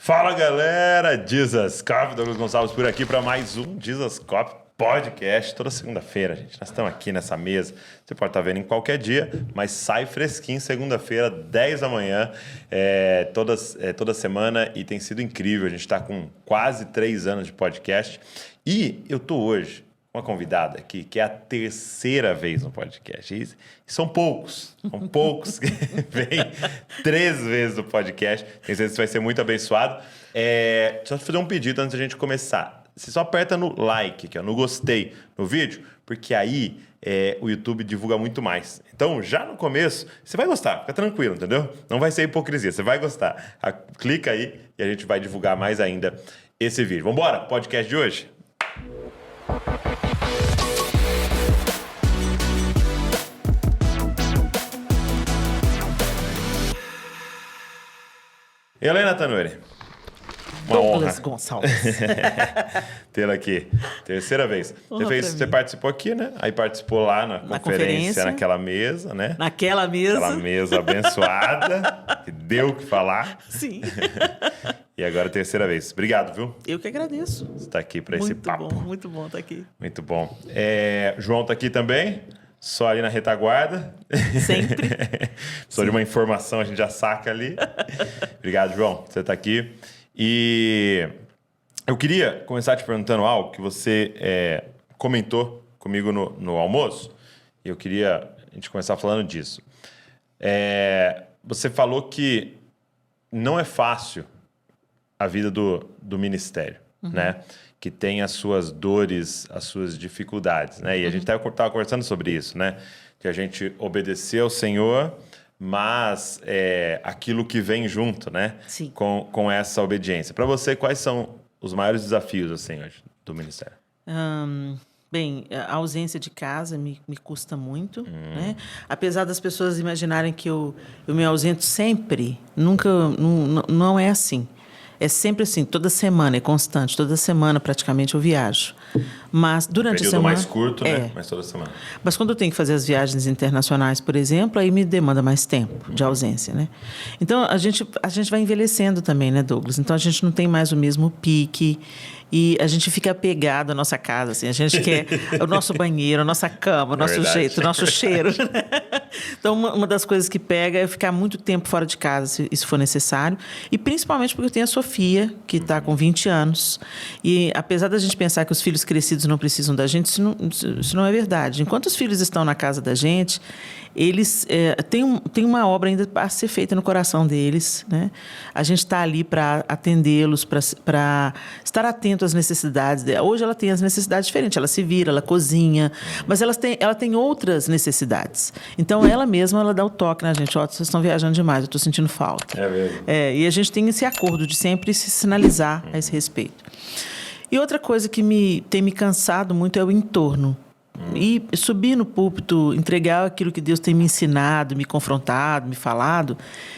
Fala galera, Jesus Cop, Douglas Gonçalves por aqui para mais um Jesus Cop Podcast. Toda segunda-feira, gente, nós estamos aqui nessa mesa. Você pode estar vendo em qualquer dia, mas sai fresquinho segunda-feira, 10 da manhã, toda semana, e tem sido incrível. A gente está com quase 3 anos de podcast e eu tô hoje com uma convidada aqui que é a terceira vez no podcast. E são poucos que vêm 3 vezes no podcast. Tenho certeza que você vai ser muito abençoado. Só fazer um pedido antes da gente começar. Você só aperta no like, aqui, ó, no gostei no vídeo, porque aí o YouTube divulga muito mais. Então, já no começo, você vai gostar, fica tranquilo, entendeu? Não vai ser hipocrisia, você vai gostar. Clica aí e a gente vai divulgar mais ainda esse vídeo. Vamos embora? Podcast de hoje? Helena Tanuri. Douglas Gonçalves. Tê-la aqui. Terceira vez. Você participou aqui, né? Aí participou lá na conferência, naquela mesa, né? Naquela mesa. Aquela mesa abençoada, que deu o que falar. Sim. E agora a terceira vez. Obrigado, viu? Eu que agradeço. Você está aqui para esse papo. Muito bom estar aqui. Muito bom. João está aqui também. Só ali na retaguarda. Sempre. Só de uma informação a gente já saca ali. Obrigado, João, por você estar aqui. E eu queria começar te perguntando algo que você comentou comigo no almoço. E eu queria a gente começar falando disso. Você falou que não é fácil a vida do ministério, né? Que tem as suas dores, as suas dificuldades, né? E a gente estava conversando sobre isso, né? Que a gente obedeceu ao Senhor, mas aquilo que vem junto, né? Sim. Com essa obediência. Para você, quais são os maiores desafios, assim, hoje, do ministério? Bem, a ausência de casa me custa muito, né? Apesar das pessoas imaginarem que eu me ausento sempre, nunca, não é assim. É sempre assim, toda semana, é constante. Toda semana, praticamente, eu viajo. Mas durante a semana... mais curto, né? Mas toda semana. Mas quando eu tenho que fazer as viagens internacionais, por exemplo, aí me demanda mais tempo de ausência, né? Então, a gente vai envelhecendo também, né, Douglas? Então, a gente não tem mais o mesmo pique e a gente fica apegado à nossa casa, assim. A gente quer o nosso banheiro, a nossa cama, o nosso jeito, o nosso cheiro. Então, uma das coisas que pega é ficar muito tempo fora de casa, se isso for necessário. E principalmente porque eu tenho a Sofia, que está com 20 anos. E apesar da gente pensar que os filhos crescidos não precisam da gente, isso não é verdade. Enquanto os filhos estão na casa da gente, eles têm uma obra ainda para ser feita no coração deles, né? A gente está ali para atendê-los, para estar atento às necessidades dela. Hoje ela tem as necessidades diferentes, ela se vira, ela cozinha, mas ela tem outras necessidades. Então, ela mesma, ela dá o toque na gente. Vocês estão viajando demais, eu estou sentindo falta. É mesmo. E a gente tem esse acordo de sempre se sinalizar a esse respeito. E outra coisa que tem me cansado muito é o entorno. E subir no púlpito, entregar aquilo que Deus tem me ensinado, me confrontado, me falado,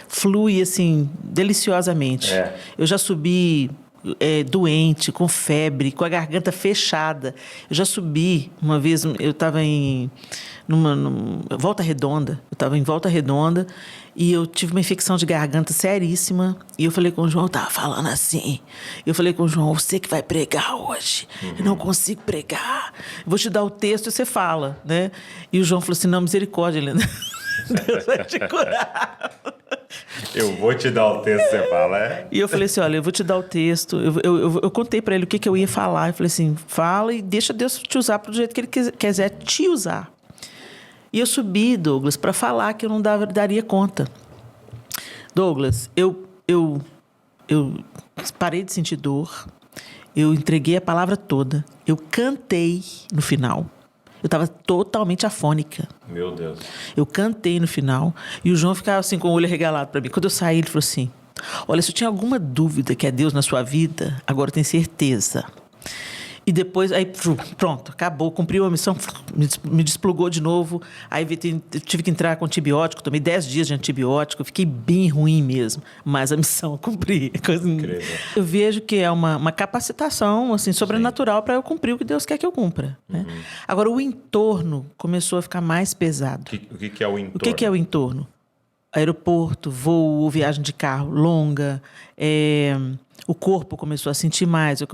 flui, assim, deliciosamente. Eu já subi doente, com febre, com a garganta fechada. Eu já subi uma vez, eu estava em Volta Redonda. Eu estava em Volta Redonda e eu tive uma infecção de garganta seríssima. E eu falei com o João, eu estava falando assim. Eu falei com o João, você que vai pregar hoje. Eu não consigo pregar. Eu vou te dar o texto e você fala, né? E o João falou assim, não, misericórdia, Helena. Deus vai te curar. Eu vou te dar o texto, você fala, E eu falei assim, olha, eu vou te dar o texto. Eu contei para ele o que eu ia falar. Eu falei assim, fala e deixa Deus te usar do jeito que Ele quiser te usar. E eu subi, Douglas, para falar que eu não daria conta. Douglas, eu parei de sentir dor, eu entreguei a palavra toda, eu cantei no final. Eu estava totalmente afônica. Meu Deus. Eu cantei no final e o João ficava assim com o olho arregalado para mim. Quando eu saí, ele falou assim, olha, se eu tinha alguma dúvida que é Deus na sua vida, agora eu tenho certeza. E depois, aí pronto, acabou, cumpriu a missão, me desplugou de novo. Aí eu tive que entrar com antibiótico, tomei 10 dias de antibiótico, fiquei bem ruim mesmo, mas a missão eu cumpri. Eu vejo que é uma capacitação assim, sobrenatural para eu cumprir o que Deus quer que eu cumpra. Né? Agora, o entorno começou a ficar mais pesado. O que é o entorno? O que é o entorno? Aeroporto, voo, viagem de carro longa, o corpo começou a sentir mais, eu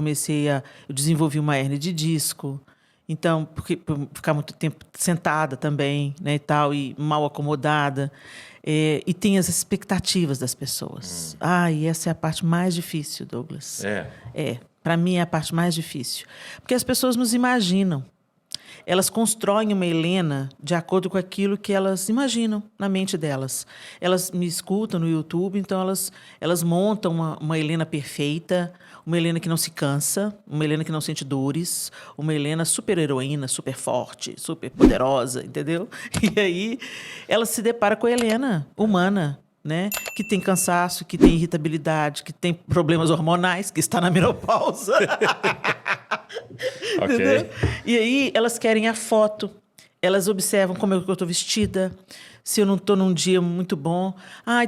desenvolvi uma hérnia de disco. Então, porque por ficar muito tempo sentada também, né, e tal, e mal acomodada. E tem as expectativas das pessoas. E essa é a parte mais difícil, Douglas. Para mim é a parte mais difícil. Porque as pessoas nos imaginam. Elas constroem uma Helena de acordo com aquilo que elas imaginam na mente delas. Elas me escutam no YouTube, então elas montam uma Helena perfeita, uma Helena que não se cansa, uma Helena que não sente dores, uma Helena super heroína, super forte, super poderosa, entendeu? E aí ela se depara com a Helena humana, né? Que tem cansaço, que tem irritabilidade, que tem problemas hormonais, que está na menopausa. Ok. E aí elas querem a foto, elas observam como eu estou vestida, se eu não estou num dia muito bom.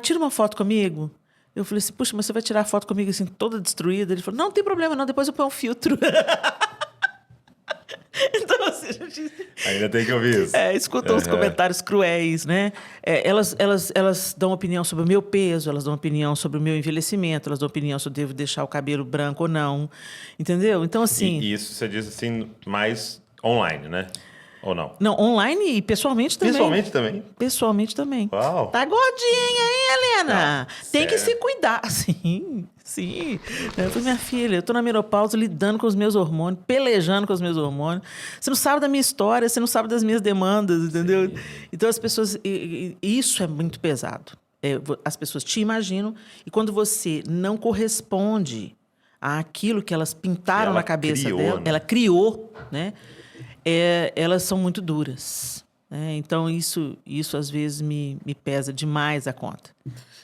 Tira uma foto comigo. Eu falei assim, puxa, mas você vai tirar a foto comigo assim, toda destruída? Ele falou, não tem problema não, depois eu ponho um filtro. Então, assim, a gente... Ainda tem que ouvir isso. Escutam os comentários cruéis, né? Elas dão opinião sobre o meu peso, elas dão opinião sobre o meu envelhecimento, elas dão opinião se eu devo deixar o cabelo branco ou não, entendeu? Então, assim... E isso você diz assim, mais online, né? Ou não? Não, online e pessoalmente também. Pessoalmente também? Pessoalmente também. Uau! Tá gordinha, hein, Helena? Não, tem que sério? se cuidar. Sim. Eu falei, minha filha, eu tô na menopausa lidando com os meus hormônios, pelejando com os meus hormônios. Você não sabe da minha história, você não sabe das minhas demandas, entendeu? Sim. Então, as pessoas... Isso é muito pesado. As pessoas te imaginam e quando você não corresponde àquilo que elas pintaram na cabeça dela, ela criou, né? Elas são muito duras. Né? Então, isso às vezes me pesa demais a conta.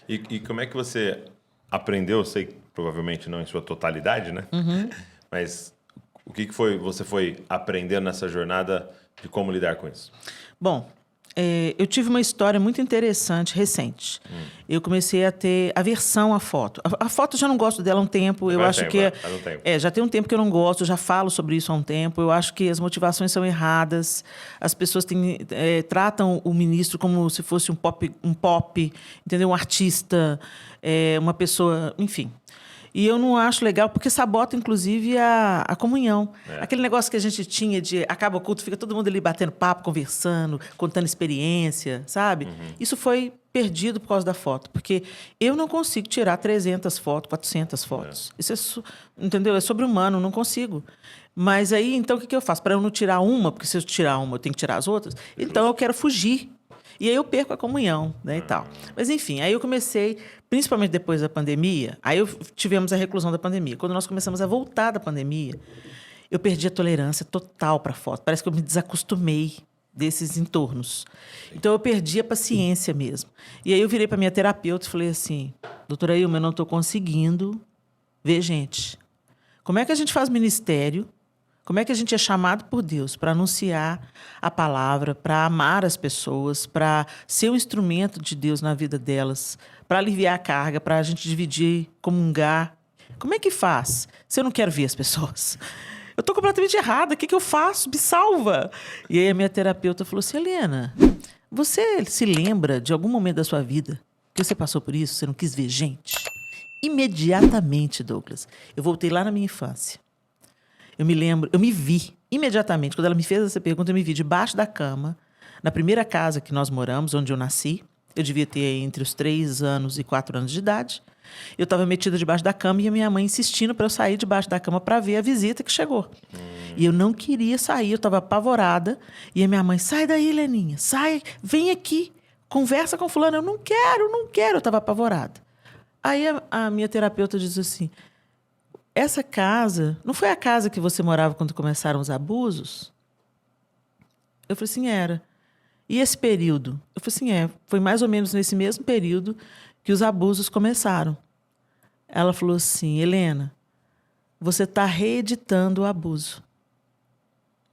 E como é que você aprendeu? Eu sei que provavelmente não em sua totalidade, né? Mas o que você foi aprendendo nessa jornada de como lidar com isso? Bom, eu tive uma história muito interessante, recente. Eu comecei a ter aversão à foto. A foto eu já não gosto dela há um tempo. Eu acho que já tem um tempo que eu não gosto, já falo sobre isso há um tempo. Eu acho que as motivações são erradas. As pessoas tratam o ministro como se fosse um pop, entendeu? Um artista, uma pessoa, enfim. E eu não acho legal, porque sabota, inclusive, a comunhão. Aquele negócio que a gente tinha de acaba o culto, fica todo mundo ali batendo papo, conversando, contando experiência, sabe? Isso foi perdido por causa da foto. Porque eu não consigo tirar 300 fotos, 400 fotos. Isso entendeu? É sobre-humano, não consigo. Mas aí, então, o que eu faço? Para eu não tirar uma, porque se eu tirar uma, eu tenho que tirar as outras. Então, eu quero fugir. E aí eu perco a comunhão, né, e tal. Mas, enfim, aí eu comecei, principalmente depois da pandemia, tivemos a reclusão da pandemia. Quando nós começamos a voltar da pandemia, eu perdi a tolerância total para foto. Parece que eu me desacostumei desses entornos. Então, eu perdi a paciência mesmo. E aí eu virei para minha terapeuta e falei assim, doutora Ilma, eu não estou conseguindo ver gente. Como é que a gente faz ministério? Como é que a gente é chamado por Deus para anunciar a palavra, para amar as pessoas, para ser um instrumento de Deus na vida delas, para aliviar a carga, para a gente dividir, comungar? Como é que faz se eu não quero ver as pessoas? Eu estou completamente errada, o que eu faço? Me salva! E aí a minha terapeuta falou assim, Helena, você se lembra de algum momento da sua vida que você passou por isso, você não quis ver gente? Imediatamente, Douglas, eu voltei lá na minha infância. Eu me vi imediatamente. Quando ela me fez essa pergunta, eu me vi debaixo da cama, na primeira casa que nós moramos, onde eu nasci. Eu devia ter entre os 3 anos e 4 anos de idade. Eu estava metida debaixo da cama e a minha mãe insistindo para eu sair debaixo da cama para ver a visita que chegou. E eu não queria sair, eu estava apavorada. E a minha mãe, sai daí, Leninha, sai, vem aqui, conversa com fulano. Eu não quero. Eu estava apavorada. Aí a minha terapeuta diz assim, essa casa, não foi a casa que você morava quando começaram os abusos? Eu falei assim, era. E esse período? Eu falei assim, foi mais ou menos nesse mesmo período que os abusos começaram. Ela falou assim, Helena, você está reeditando o abuso.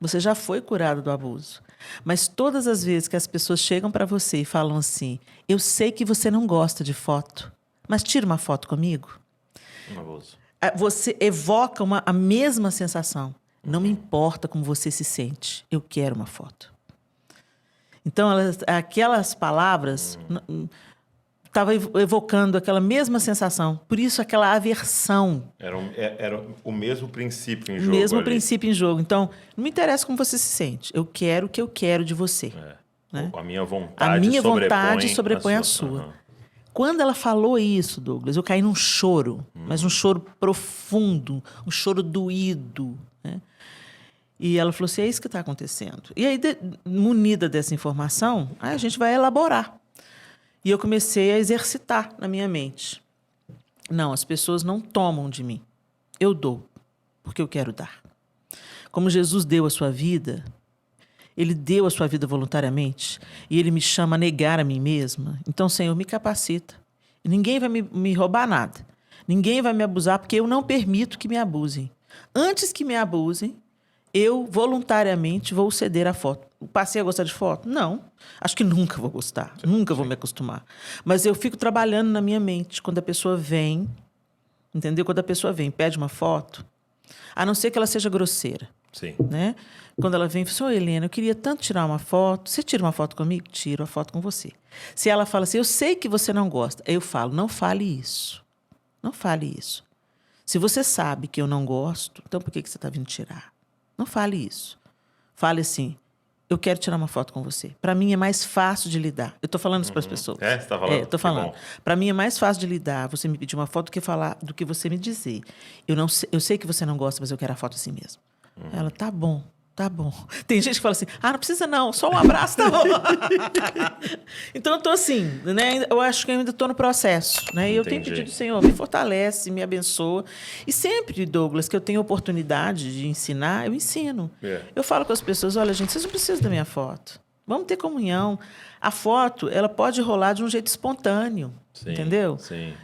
Você já foi curada do abuso. Mas todas as vezes que as pessoas chegam para você e falam assim, eu sei que você não gosta de foto, mas tira uma foto comigo. Um abuso. Você evoca a mesma sensação. Não me importa como você se sente. Eu quero uma foto. Então, aquelas palavras estava evocando aquela mesma sensação. Por isso, aquela aversão. Era o mesmo princípio em jogo. Mesmo princípio em jogo. Então, não me interessa como você se sente. Eu quero o que eu quero de você. Né? A minha vontade sobrepõe a sua. Uhum. Quando ela falou isso, Douglas, eu caí num choro. Mas um choro profundo, um choro doído. Né? E ela falou assim, é isso que está acontecendo. E aí, munida dessa informação, a gente vai elaborar. E eu comecei a exercitar na minha mente. Não, as pessoas não tomam de mim. Eu dou, porque eu quero dar. Como Jesus deu a sua vida, ele deu a sua vida voluntariamente, e ele me chama a negar a mim mesma. Então, Senhor, me capacita. Ninguém vai me roubar nada. Ninguém vai me abusar, porque eu não permito que me abusem. Antes que me abusem, eu voluntariamente vou ceder a foto. Passei a gostar de foto? Não. Acho que nunca vou gostar. Nunca vou me acostumar. Mas eu fico trabalhando na minha mente. Quando a pessoa vem, entendeu? Quando a pessoa vem, pede uma foto, a não ser que ela seja grosseira. Sim. Né? Quando ela vem e fala assim, Helena, eu queria tanto tirar uma foto. Você tira uma foto comigo? Tiro a foto com você. Se ela fala assim, eu sei que você não gosta. Eu falo, não fale isso. Não fale isso. Se você sabe que eu não gosto, então por que você está vindo tirar? Não fale isso. Fale assim, eu quero tirar uma foto com você. Para mim é mais fácil de lidar. Eu estou falando isso para as pessoas. Você está falando? Estou falando. Para mim é mais fácil de lidar você me pedir uma foto do que você me dizer. Eu sei que você não gosta, mas eu quero a foto assim mesmo. Ela, tá bom. Tá bom. Tem gente que fala assim, não precisa não, só um abraço tá bom. Então, eu estou assim, né? Eu acho que eu ainda estou no processo. Né? E eu tenho pedido, Senhor, me fortalece, me abençoa. E sempre, Douglas, que eu tenho oportunidade de ensinar, eu ensino. Eu falo com as pessoas, olha, gente, vocês não precisam da minha foto. Vamos ter comunhão. A foto, ela pode rolar de um jeito espontâneo. Sim, entendeu? Sim.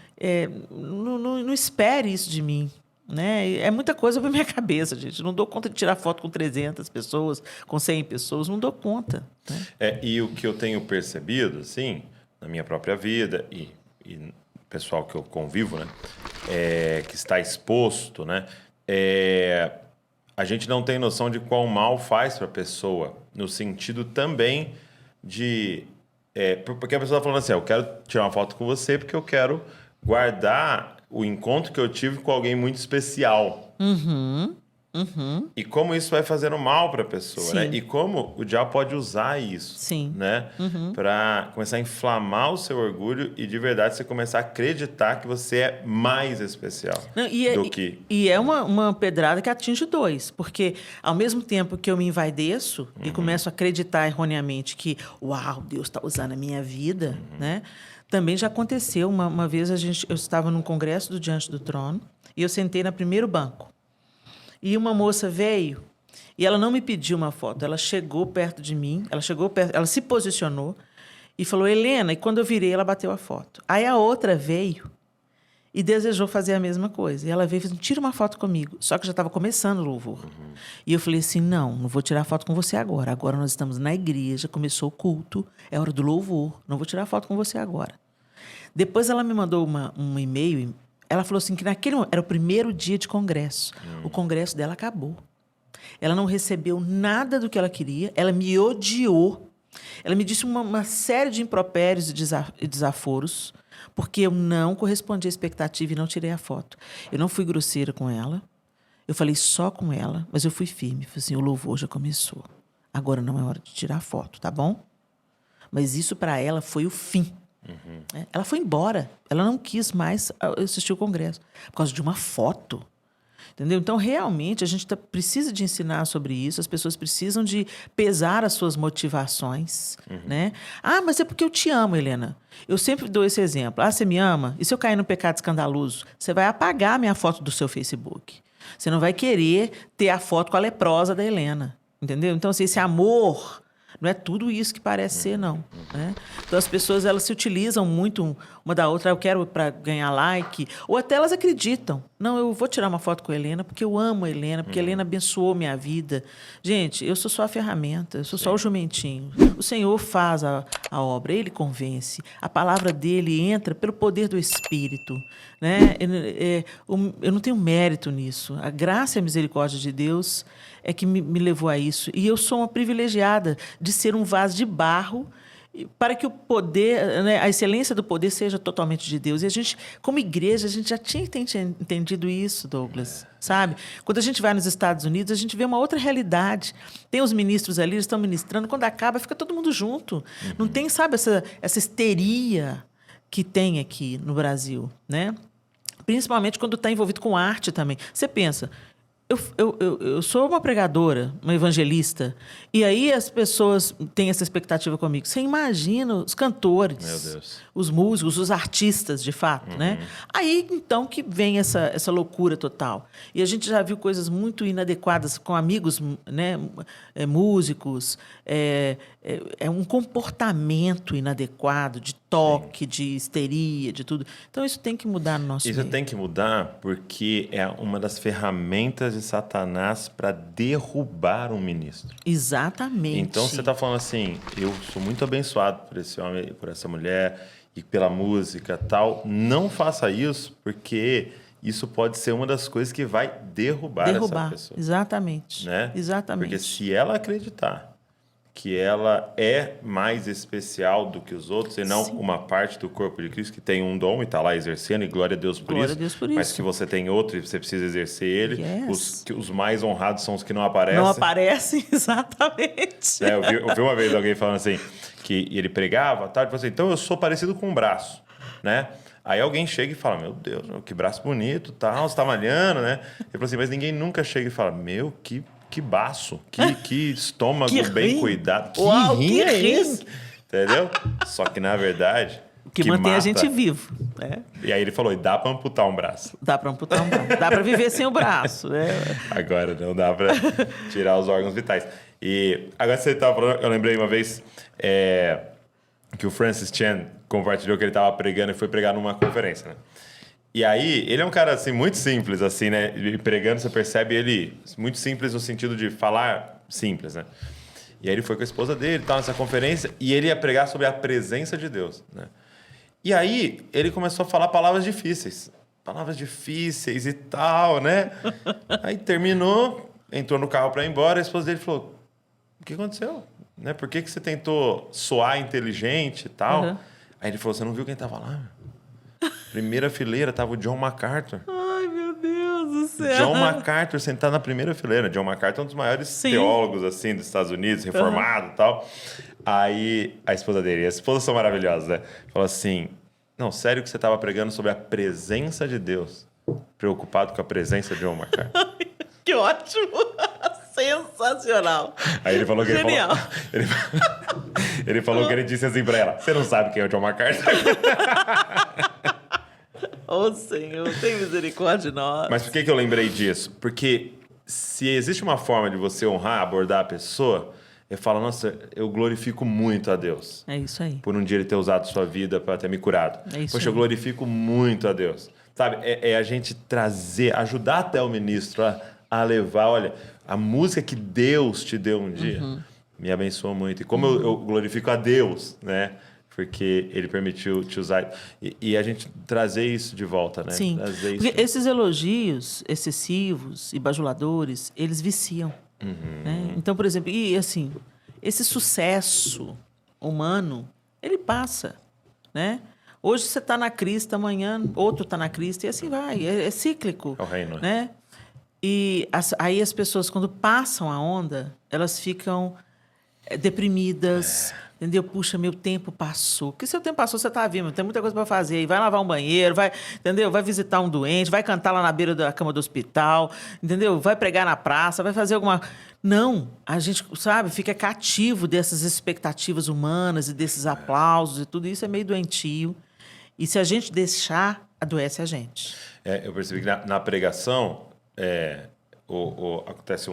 Não espere isso de mim. Né? É muita coisa para minha cabeça, gente. Não dou conta de tirar foto com 300 pessoas, com 100 pessoas, não dou conta. Né? E o que eu tenho percebido, assim, na minha própria vida e pessoal que eu convivo, né, que está exposto, né, a gente não tem noção de quão mal faz para a pessoa, no sentido também de... porque a pessoa está falando assim, eu quero tirar uma foto com você porque eu quero guardar o encontro que eu tive com alguém muito especial. E como isso vai fazendo mal para a pessoa, né? E como o diabo pode usar isso, né? Para começar a inflamar o seu orgulho e de verdade você começar a acreditar que você é mais especial do que... E é uma pedrada que atinge dois, porque ao mesmo tempo que eu me envaideço e começo a acreditar erroneamente que, uau, Deus está usando a minha vida, né? Também já aconteceu, uma vez eu estava num congresso do Diante do Trono e eu sentei no primeiro banco. E uma moça veio e ela não me pediu uma foto, ela chegou perto de mim, ela se posicionou e falou, Helena, e quando eu virei, ela bateu a foto. Aí a outra veio e desejou fazer a mesma coisa. E ela veio e fez, tira uma foto comigo. Só que já estava começando o louvor. E eu falei assim, não vou tirar foto com você agora. Agora nós estamos na igreja, começou o culto, é hora do louvor. Não vou tirar foto com você agora. Depois ela me mandou um e-mail, ela falou assim que era o primeiro dia de congresso. O congresso dela acabou. Ela não recebeu nada do que ela queria, ela me odiou. Ela me disse uma série de impropérios e desaforos, porque eu não correspondi à expectativa e não tirei a foto. Eu não fui grosseira com ela, eu falei só com ela, mas eu fui firme. Falei assim, o louvor já começou. Agora não é hora de tirar a foto, tá bom? Mas isso para ela foi o fim. Ela foi embora. Ela não quis mais assistir o congresso por causa de uma foto. Entendeu? Então, realmente, a gente precisa de ensinar sobre isso. As pessoas precisam de pesar as suas motivações. Né? Mas é porque eu te amo, Helena. Eu sempre dou esse exemplo. Você me ama? E se eu cair no pecado escandaloso? Você vai apagar a minha foto do seu Facebook. Você não vai querer ter a foto com a leprosa da Helena. Entendeu? Então, assim, esse amor... Não é tudo isso que parece ser, não. Né? Então, as pessoas elas se utilizam muito uma da outra. Eu quero para ganhar like. Ou até elas acreditam. Não, eu vou tirar uma foto com a Helena porque eu amo a Helena, porque a Helena abençoou minha vida. Gente, eu sou só a ferramenta, eu sou só o jumentinho. O Senhor faz a obra, Ele convence. A palavra dEle entra pelo poder do Espírito. Né? Eu não tenho mérito nisso. A graça e a misericórdia de Deus é que me levou a isso. E eu sou uma privilegiada de ser um vaso de barro para que o poder, né, a excelência do poder seja totalmente de Deus. E a gente, como igreja, a gente já tinha entendido isso, Douglas, sabe? Quando a gente vai nos Estados Unidos, a gente vê uma outra realidade. Tem os ministros ali, eles estão ministrando, quando acaba, fica todo mundo junto. Não tem, sabe, essa histeria que tem aqui no Brasil, né? Principalmente quando está envolvido com arte também. Você pensa... Eu sou uma pregadora, uma evangelista, e aí as pessoas têm essa expectativa comigo. Você imagina os cantores, Meu Deus. os músicos, os artistas, de fato, né? Aí, então, que vem essa loucura total. E a gente já viu coisas muito inadequadas com amigos, né? Músicos, um comportamento inadequado, de toque, de histeria, de tudo. Então, isso tem que mudar no nosso Isso meio. tem que mudar porque é uma das ferramentas de Satanás para derrubar um ministro. Exatamente. Então você está falando assim, eu sou muito abençoado por esse homem, por essa mulher e pela música tal. Não faça isso porque isso pode ser uma das coisas que vai derrubar essa pessoa. Exatamente. Né? Exatamente. Porque se ela acreditar que ela é mais especial do que os outros e não uma parte do corpo de Cristo que tem um dom e está lá exercendo, e glória a Deus por Glória isso, a Deus por mas isso. que você tem outro e você precisa exercer ele. Yes. Os mais honrados são os que não aparecem. Não aparecem, exatamente. Eu vi uma vez alguém falando assim, que ele pregava, tá? Ele falou assim, então eu sou parecido com um braço, né? Aí alguém chega e fala, meu Deus, que braço bonito, tal, você tá malhando, né? Ele falou assim, mas ninguém nunca chega e fala, meu, que baço, que estômago Que bem rim. cuidado. Que Uau, rim que é rim. esse? Entendeu? Só que, na verdade... Que mantém mata. a gente vivo. Né? E aí ele falou, e dá para amputar um braço. Dá para amputar um braço. Dá para viver sem o braço. Né? Agora não dá para tirar os órgãos vitais. E agora você estava falando, eu lembrei uma vez que o Francis Chan compartilhou que ele estava pregando e foi pregar numa conferência, né? E aí, ele é um cara, assim, muito simples, assim, né? E pregando, você percebe ele muito simples no sentido de falar simples, né? E aí ele foi com a esposa dele, tal, nessa conferência, e ele ia pregar sobre a presença de Deus, né? E aí, ele começou a falar palavras difíceis e tal, né? Aí terminou, entrou no carro para ir embora, a esposa dele falou, o que aconteceu? Né? Por que você tentou soar inteligente e tal? Uhum. Aí ele falou, você não viu quem tava lá? Primeira fileira, tava o John MacArthur. Ai, meu Deus do céu. John MacArthur sentado na primeira fileira. John MacArthur é um dos maiores teólogos, assim, dos Estados Unidos, reformado e tal. Aí, a esposa dele, as esposas são maravilhosas, né? Falou assim, não, sério que você estava pregando sobre a presença de Deus, preocupado com a presença de John MacArthur. Que ótimo. Sensacional. Aí ele falou que Genial. ele falou que ele disse assim pra ela, você não sabe quem é o John MacArthur? Ô, Senhor, tem misericórdia de nós. Mas por que eu lembrei disso? Porque se existe uma forma de você honrar, abordar a pessoa, eu falo, nossa, eu glorifico muito a Deus. É isso aí. Por um dia ele ter usado sua vida para ter me curado. É isso Poxa, aí. eu glorifico muito a Deus. Sabe, é a gente trazer, ajudar até o ministro a levar, olha, a música que Deus te deu um dia me abençoou muito. E como eu glorifico a Deus, né? Porque ele permitiu te usar. E a gente trazer isso de volta, né? Sim. Trazer isso. Porque esses elogios excessivos e bajuladores, eles viciam. Né? Então, por exemplo, e assim, esse sucesso humano, ele passa, né? Hoje você está na crista, amanhã outro está na crista, e assim vai, é cíclico. É o reino, né? E aí as pessoas, quando passam a onda, elas ficam deprimidas, entendeu? Puxa, meu tempo passou. Porque seu tempo passou, você está vivo, tem muita coisa para fazer. Aí vai lavar um banheiro, vai, entendeu? Vai visitar um doente, vai cantar lá na beira da cama do hospital, entendeu? Vai pregar na praça, vai fazer alguma... Não, a gente, sabe, fica cativo dessas expectativas humanas e desses aplausos e tudo isso é meio doentio. E se a gente deixar, adoece a gente. Eu percebi que na pregação... acontece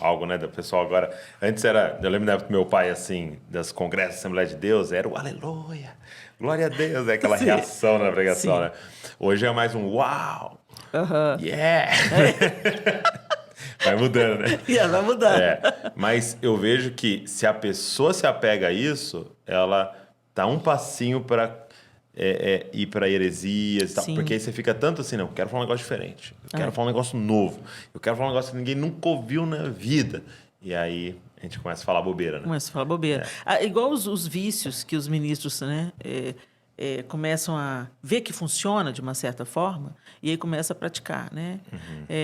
algo, né, do pessoal agora. Antes era, eu lembro da época do meu pai, assim, das congressos da Assembleia de Deus, era o aleluia, glória a Deus, aquela reação na pregação, né? Hoje é mais um uau, yeah. Vai mudando, né? Vai mudando. Mas eu vejo que se a pessoa se apega a isso, ela dá um passinho para ir para heresias e tal. Porque aí você fica tanto assim, não, eu quero falar um negócio diferente. Eu quero falar um negócio novo. Eu quero falar um negócio que ninguém nunca ouviu na vida. E aí A gente começa a falar bobeira, né? Começa a falar bobeira. Igual os vícios que os ministros, né, começam a ver que funciona de uma certa forma e aí começa a praticar, né?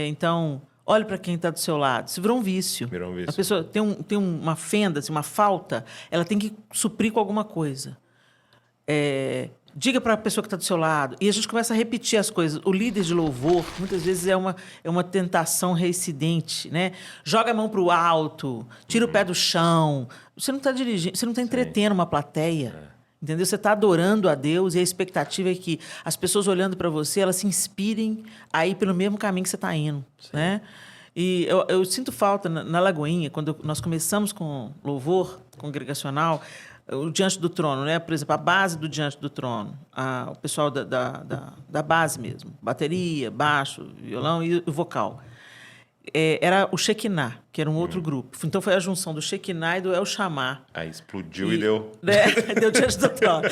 Então, olhe para quem está do seu lado. Isso virou um vício. Virou um vício. A pessoa tem uma fenda, assim, uma falta, ela tem que suprir com alguma coisa. Diga para a pessoa que está do seu lado. E a gente começa a repetir as coisas. O líder de louvor, muitas vezes, é uma tentação reincidente, né? Joga a mão para o alto, tira o pé do chão. Você não está dirigindo, você não está entretendo uma plateia. Entendeu? Você está adorando a Deus e a expectativa é que as pessoas olhando para você, elas se inspirem a ir pelo mesmo caminho que você está indo, né? E eu sinto falta na Lagoinha, quando nós começamos com louvor congregacional, o Diante do Trono, né? Por exemplo, a base do Diante do Trono, o pessoal da base mesmo, bateria, baixo, violão e o vocal. Era o Shekinah, que era um outro grupo. Então, foi a junção do Shekinah e do El Shammah. Aí explodiu e deu... Deu Diante do Trono.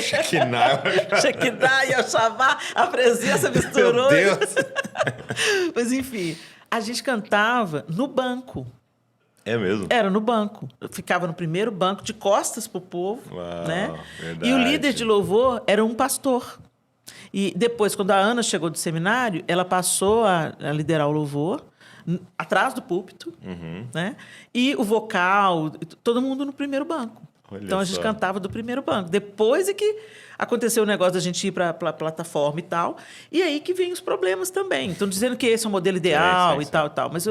Shekinah e El Shammah, a presença misturou. Meu Deus! Mas, enfim, a gente cantava no banco. É mesmo? Era no banco. Eu ficava no primeiro banco, de costas para o povo. Uau, né? verdade. E o líder de louvor era um pastor. E depois, quando a Ana chegou do seminário, ela passou a liderar o louvor, atrás do púlpito, né? E o vocal, todo mundo no primeiro banco. Olha então, a gente só. cantava do primeiro banco. Depois é que aconteceu o negócio da gente ir para a plataforma e tal. E aí que vem os problemas também. Estão dizendo que esse é o modelo ideal sim, e tal e tal. Mas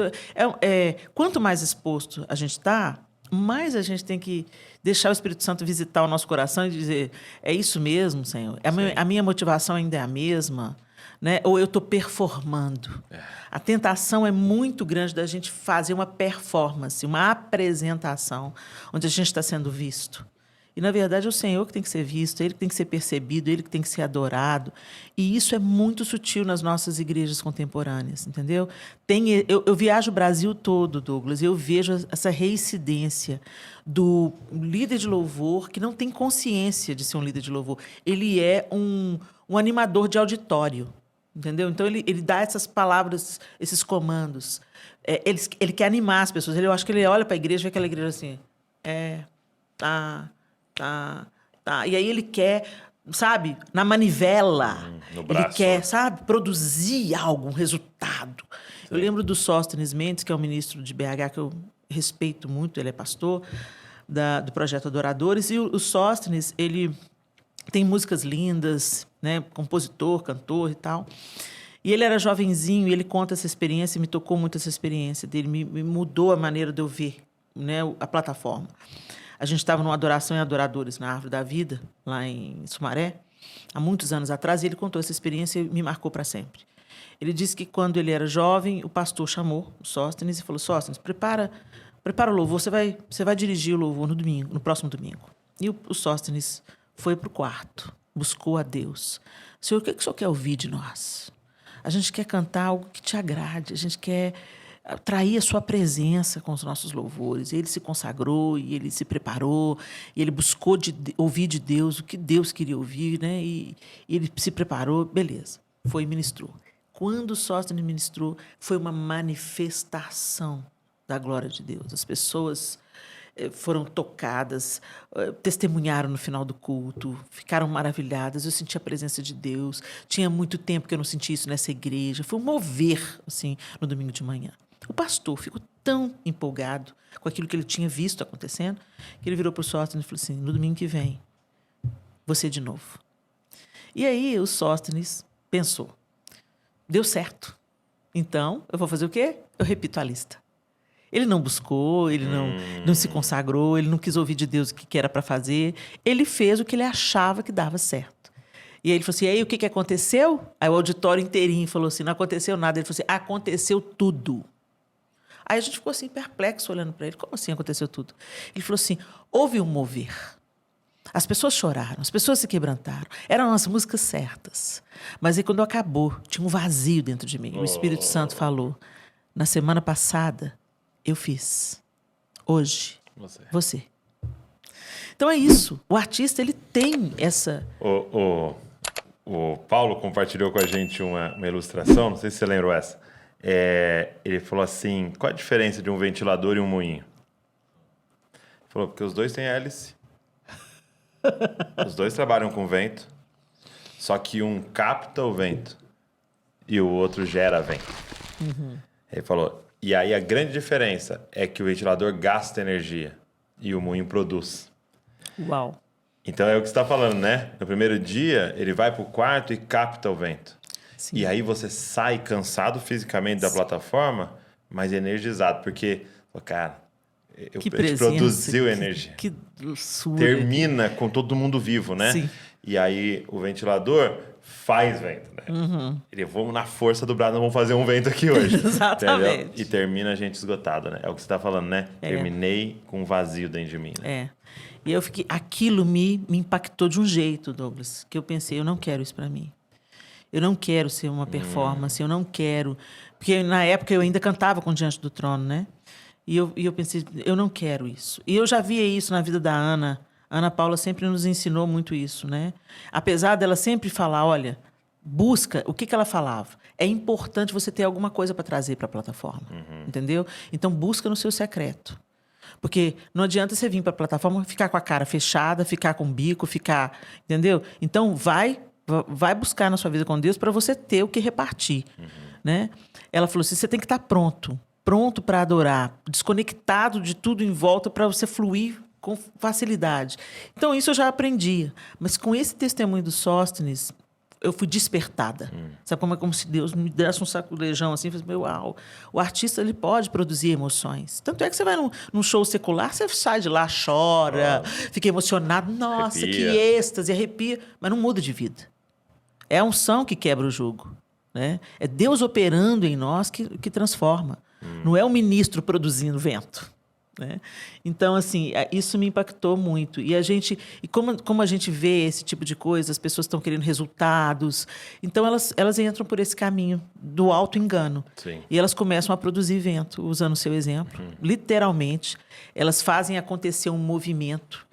quanto mais exposto a gente está, mais a gente tem que deixar o Espírito Santo visitar o nosso coração e dizer, é isso mesmo, Senhor? A minha motivação ainda é a mesma? Né? Ou eu estou performando? A tentação é muito grande da gente fazer uma performance, uma apresentação, onde a gente está sendo visto. E, na verdade, é o Senhor que tem que ser visto, é Ele que tem que ser percebido, é Ele que tem que ser adorado. E isso é muito sutil nas nossas igrejas contemporâneas, entendeu? Eu viajo o Brasil todo, Douglas, e eu vejo essa reincidência do líder de louvor que não tem consciência de ser um líder de louvor. Ele é um animador de auditório, entendeu? Então, ele dá essas palavras, esses comandos. Ele quer animar as pessoas. Eu acho que ele olha para a igreja e vê aquela igreja assim, tá. E aí ele quer, sabe, na manivela, no braço. ele quer, sabe, produzir algo, um resultado. Sim. Eu lembro do Sóstenes Mendes, que é o ministro de BH, que eu respeito muito, ele é pastor do Projeto Adoradores, e o Sóstenes, ele tem músicas lindas, né, compositor, cantor e tal. E ele era jovenzinho e ele conta essa experiência, me tocou muito essa experiência dele, me mudou a maneira de eu ver, né, a plataforma. A gente estava numa adoração em Adoradores, na Árvore da Vida, lá em Sumaré, há muitos anos atrás, e ele contou essa experiência e me marcou para sempre. Ele disse que, quando ele era jovem, o pastor chamou o Sóstenes e falou, Sóstenes, prepara o louvor, você vai dirigir o louvor no próximo domingo. E o Sóstenes foi para o quarto, buscou a Deus. Senhor, o que o Senhor quer ouvir de nós? A gente quer cantar algo que te agrade, a gente quer atrair a sua presença com os nossos louvores. Ele se consagrou e ele se preparou e ele buscou ouvir de Deus o que Deus queria ouvir, né? E ele se preparou, beleza, foi e ministrou. Quando o Sóstenes ministrou, foi uma manifestação da glória de Deus. As pessoas foram tocadas, testemunharam no final do culto, ficaram maravilhadas. Eu senti a presença de Deus. Tinha muito tempo que eu não sentia isso nessa igreja. Foi um mover, assim, no domingo de manhã. O pastor ficou tão empolgado com aquilo que ele tinha visto acontecendo, que ele virou para o Sóstenes e falou assim, no domingo que vem, você de novo. E aí o Sóstenes pensou, deu certo. Então, eu vou fazer o quê? Eu repito a lista. Ele não buscou, ele não se consagrou, ele não quis ouvir de Deus o que era para fazer. Ele fez o que ele achava que dava certo. E aí ele falou assim, e aí o que aconteceu? Aí o auditório inteirinho falou assim, não aconteceu nada. Ele falou assim, aconteceu tudo. Aí a gente ficou assim, perplexo, olhando para ele. Como assim aconteceu tudo? Ele falou assim, houve um mover. As pessoas choraram, as pessoas se quebrantaram. Eram as músicas certas. Mas aí, quando acabou, tinha um vazio dentro de mim. O Espírito Santo falou, na semana passada, eu fiz. Hoje, você. Então é isso. O artista, ele tem essa... O Paulo compartilhou com a gente uma ilustração, não sei se você lembrou essa. Ele falou assim, qual a diferença de um ventilador e um moinho? Falou, porque os dois têm hélice. Os dois trabalham com vento, só que um capta o vento e o outro gera vento. Ele falou, e aí a grande diferença é que o ventilador gasta energia e o moinho produz. Uau. Então é o que você está falando, né? No primeiro dia, ele vai para o quarto e capta o vento. Sim. E aí você sai cansado fisicamente da plataforma, mas energizado, porque, cara, eu produziu energia. Que doçura. Termina com todo mundo vivo, né? Sim. E aí o ventilador faz vento, né? Ele, vamos na força do braço, nós vamos fazer um vento aqui hoje. Exatamente. Entendeu? E termina a gente esgotado, né? É o que você está falando, né? Terminei com um vazio dentro de mim, né? É. E eu fiquei... Aquilo me impactou de um jeito, Douglas, que eu pensei, eu não quero isso para mim. Eu não quero ser uma performance, eu não quero... Porque na época eu ainda cantava com Diante do Trono, né? E eu pensei, eu não quero isso. E eu já via isso na vida da Ana. A Ana Paula sempre nos ensinou muito isso, né? Apesar dela sempre falar, olha, busca... O que ela falava? É importante você ter alguma coisa para trazer para a plataforma, entendeu? Então, busca no seu secreto. Porque não adianta você vir para a plataforma ficar com a cara fechada, ficar com o bico, ficar... Entendeu? Então, vai buscar na sua vida com Deus para você ter o que repartir, né? Ela falou assim, você tem que estar pronto para adorar, desconectado de tudo em volta para você fluir com facilidade. Então, isso eu já aprendia. Mas com esse testemunho do Sóstenes, eu fui despertada. Sabe como se Deus me desse um sacolejão assim, falei, uau, o artista ele pode produzir emoções. Tanto é que você vai num show secular, você sai de lá, chora, fica emocionado, nossa, arrepia. Que êxtase, arrepia, mas não muda de vida. É a unção que quebra o jugo, né? É Deus operando em nós que transforma. Não é o ministro produzindo vento, né? Então, assim, isso me impactou muito. E como a gente vê esse tipo de coisa, as pessoas estão querendo resultados. Então, elas entram por esse caminho do auto-engano. Sim. E elas começam a produzir vento, usando o seu exemplo. Literalmente, elas fazem acontecer um movimento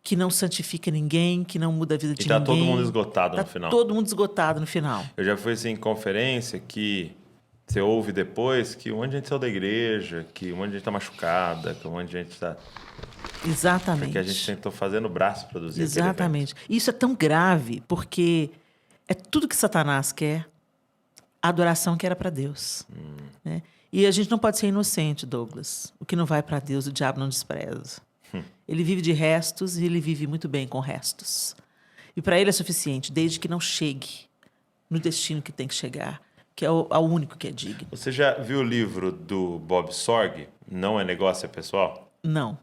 que não santifica ninguém, que não muda a vida de ninguém. E tá todo mundo esgotado no final. Todo mundo esgotado no final. Eu já fui assim, em conferência que você ouve depois que um monte de gente saiu da igreja, que um monte de gente está machucada, que um monte de gente está... Exatamente. Porque a gente tentou fazer no braço produzir. Exatamente. Isso é tão grave, porque é tudo que Satanás quer, a adoração que era para Deus. Né? E a gente não pode ser inocente, Douglas. O que não vai para Deus, o diabo não despreza. Ele vive de restos e ele vive muito bem com restos. E para ele é suficiente, desde que não chegue no destino que tem que chegar, que é o único que é digno. Você já viu o livro do Bob Sorg, Não é Negócio, é Pessoal? Não.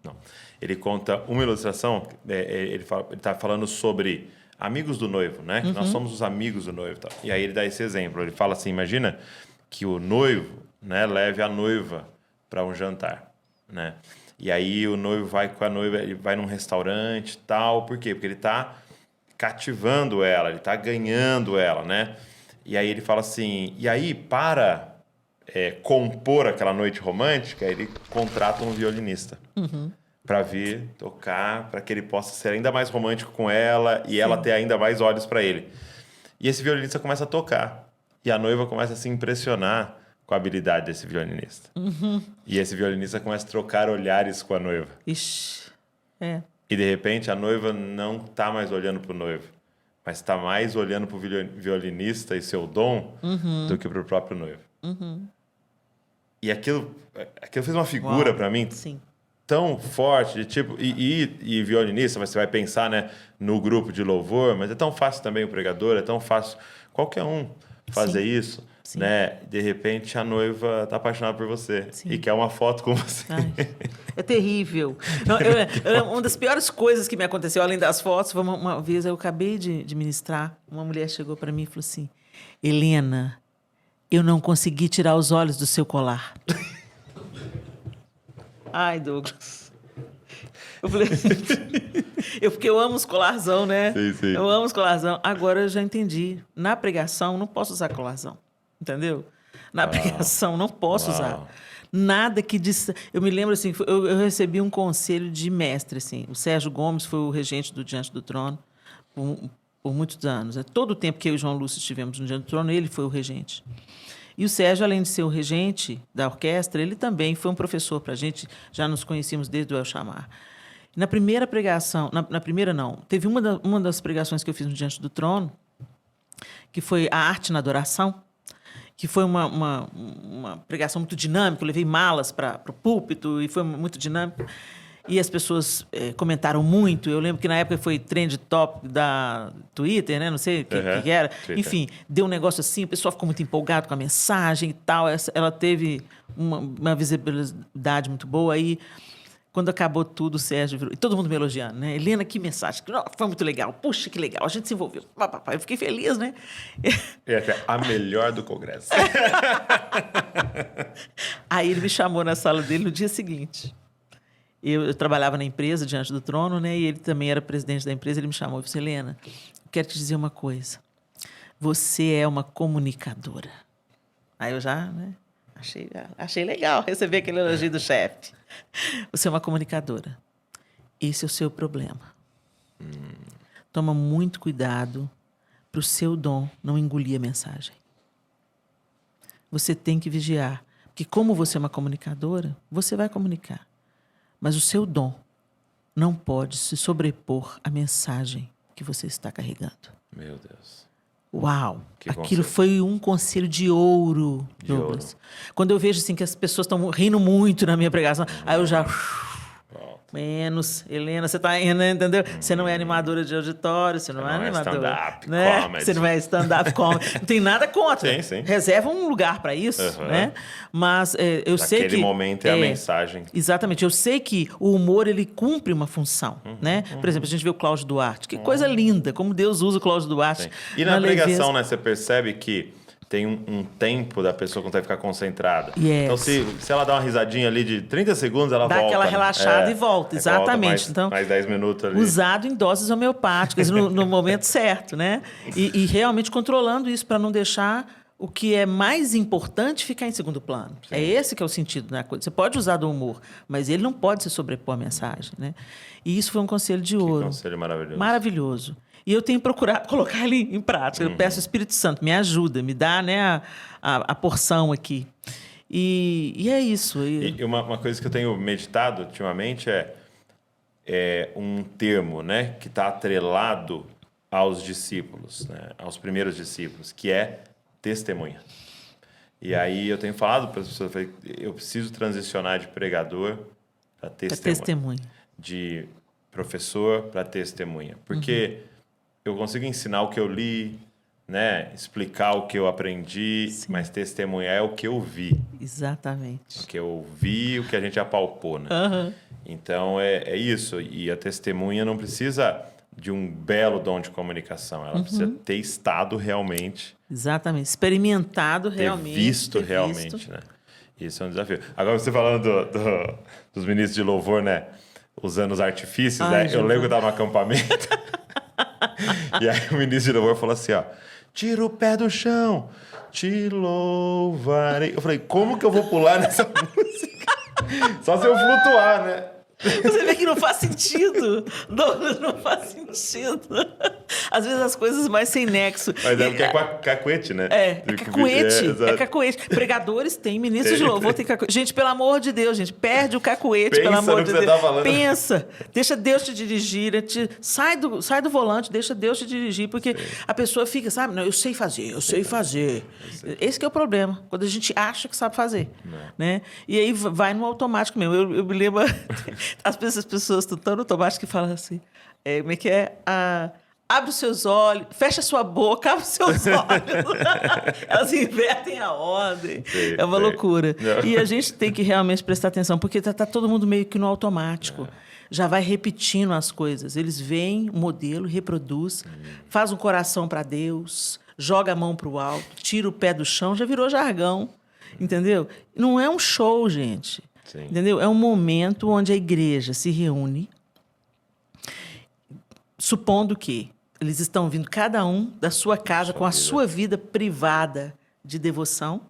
Ele conta uma ilustração, ele está falando sobre amigos do noivo, né? Que nós somos os amigos do noivo. Tá? E aí ele dá esse exemplo. Ele fala assim, imagina que o noivo, né, leve a noiva para um jantar, né? E aí o noivo vai com a noiva, ele vai num restaurante e tal. Por quê? Porque ele está cativando ela, ele está ganhando ela, né? E aí ele fala assim, e aí para compor aquela noite romântica, ele contrata um violinista para vir tocar, para que ele possa ser ainda mais romântico com ela e ela ter ainda mais olhos para ele. E esse violinista começa a tocar e a noiva começa a se impressionar com a habilidade desse violinista. E esse violinista começa a trocar olhares com a noiva. Ixi, E de repente a noiva não está mais olhando para o noivo, mas está mais olhando para o violinista e seu dom do que para o próprio noivo. E aquilo fez uma figura para mim tão forte, de tipo, e violinista, mas você vai pensar, né, no grupo de louvor, mas é tão fácil também o pregador, é tão fácil qualquer um fazer isso. Né? De repente a noiva está apaixonada por você e quer uma foto com você. Ai, é terrível. Não, uma das piores coisas que me aconteceu, além das fotos, foi uma vez eu acabei de ministrar, uma mulher chegou para mim e falou assim, Helena, eu não consegui tirar os olhos do seu colar. Ai, Douglas. Eu falei, porque eu amo os colarzão, né? Sim. Eu amo os colarzão. Agora eu já entendi. Na pregação, não posso usar colarzão. Entendeu? Na pregação, não posso usar. Nada que diz... Eu me lembro, assim, eu recebi um conselho de mestre, assim. O Sérgio Gomes foi o regente do Diante do Trono por muitos anos. Todo o tempo que eu e o João Lúcio estivemos no Diante do Trono, ele foi o regente. E o Sérgio, além de ser o regente da orquestra, ele também foi um professor para a gente. Já nos conhecíamos desde o El Chamar. Na primeira pregação, na primeira não, teve uma das pregações que eu fiz no Diante do Trono, que foi a arte na adoração, que foi uma pregação muito dinâmica. Eu levei malas para o púlpito e foi muito dinâmico. E as pessoas comentaram muito. Eu lembro que na época foi trend top da Twitter, né? Não sei o que era. Twitter. Enfim, deu um negócio assim, o pessoal ficou muito empolgado com a mensagem e tal. Ela teve uma visibilidade muito boa. Aí, quando acabou tudo, o Sérgio virou... E todo mundo me elogiando, né? Helena, que mensagem. Foi muito legal. Puxa, que legal. A gente se envolveu. Eu fiquei feliz, né? E até a melhor do Congresso. Aí ele me chamou na sala dele no dia seguinte. Eu trabalhava na empresa, Diante do Trono, né? E ele também era presidente da empresa. Ele me chamou e disse: Helena, eu quero te dizer uma coisa. Você é uma comunicadora. Aí eu já, né? Achei legal receber aquele elogio do chefe. Você é uma comunicadora. Esse é o seu problema. Toma muito cuidado para o seu dom não engolir a mensagem. Você tem que vigiar. Porque como você é uma comunicadora, você vai comunicar. Mas o seu dom não pode se sobrepor à mensagem que você está carregando. Meu Deus. Uau! Que Aquilo conselho. foi um conselho de ouro, Douglas. ouro. Quando eu vejo assim, que as pessoas estão rindo muito na minha pregação, aí eu já... Menos, Helena, você está indo, entendeu? Você não é animadora de auditório, você não é animadora. Stand-up, né? comedy. Você não é stand-up comedy. Não tem nada contra. Sim. Reserva um lugar para isso, né? Mas eu sei que... Naquele momento é a mensagem. Exatamente. Eu sei que o humor, ele cumpre uma função, né? Por exemplo, a gente vê o Cláudio Duarte. Que coisa linda, como Deus usa o Cláudio Duarte. Sim. E na pregação, né, você percebe que tem um tempo da pessoa quando vai ficar concentrada. Yes. Então, se ela dá uma risadinha ali de 30 segundos, ela Dá volta. aquela relaxada né? e volta, exatamente. Volta mais 10 minutos ali. Usado em doses homeopáticas, no momento certo, né? E realmente controlando isso para não deixar o que é mais importante ficar em segundo plano. Sim. É esse que é o sentido da coisa. Você pode usar do humor, mas ele não pode se sobrepor à mensagem, né? E isso foi um conselho de ouro. Que conselho maravilhoso. Maravilhoso. E eu tenho procurado colocar ele em prática. Eu peço ao Espírito Santo, me ajuda, me dá, né, a porção aqui. E é isso. E uma coisa que eu tenho meditado ultimamente é um termo, né, que está atrelado aos discípulos, né, aos primeiros discípulos, que é testemunha. E aí eu tenho falado para as pessoas, eu preciso transicionar de pregador para testemunha. De professor para testemunha. Porque eu consigo ensinar o que eu li, né? Explicar o que eu aprendi, sim, mas testemunhar é o que eu vi. Exatamente. O que eu vi, o que a gente apalpou, né? Então, é isso. E a testemunha não precisa de um belo dom de comunicação. Ela precisa ter estado realmente. Exatamente. Experimentado realmente. Ter visto realmente, né? Isso é um desafio. Agora, você falando dos ministros de louvor, né? Usando os artifícios, né? Eu lembro que eu estava no acampamento. E aí o ministro de louvor falou assim, ó: tira o pé do chão, te louvarei. Eu falei, como que eu vou pular nessa música? Só se eu flutuar, né? Você vê que não faz sentido. Não faz sentido. Às vezes as coisas mais sem nexo. Mas é porque é cacuete, né? É cacuete. É cacuete. Pregadores têm, ministros de louvor têm cacuete. Gente, pelo amor de Deus, gente, perde o cacuete, pelo amor de Deus. Tá, pensa. Deixa Deus te dirigir. Sai do volante, deixa Deus te dirigir, porque a pessoa fica, sabe? Não, eu sei fazer. Esse que é o problema, quando a gente acha que sabe fazer. Né? E aí vai no automático mesmo. Eu me lembro... As pessoas estão tão no automático que falam assim, como é que é? Abre os seus olhos, fecha a sua boca, abre os seus olhos. Elas invertem a ordem. É uma loucura. Não. E a gente tem que realmente prestar atenção, porque tá todo mundo meio que no automático. Já vai repetindo as coisas. Eles veem o modelo, reproduz, faz um coração para Deus, joga a mão para o alto, tira o pé do chão, já virou jargão. Entendeu? Não é um show, gente. Sim. Entendeu? É um momento onde a igreja se reúne, supondo que eles estão vindo cada um da sua casa com a sua vida privada de devoção,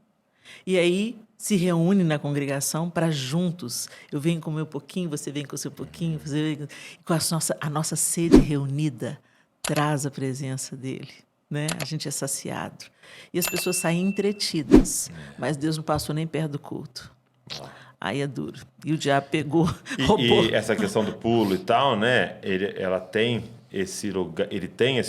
e aí se reúne na congregação para juntos. Eu venho com o meu pouquinho, você vem com o seu pouquinho, você vem com a nossa sede reunida, traz a presença dele. Né? A gente é saciado. E as pessoas saem entretidas, mas Deus não passou nem perto do culto. aí é duro. E o diabo pegou, roubou. E essa questão do pulo e tal, né? Ele tem esse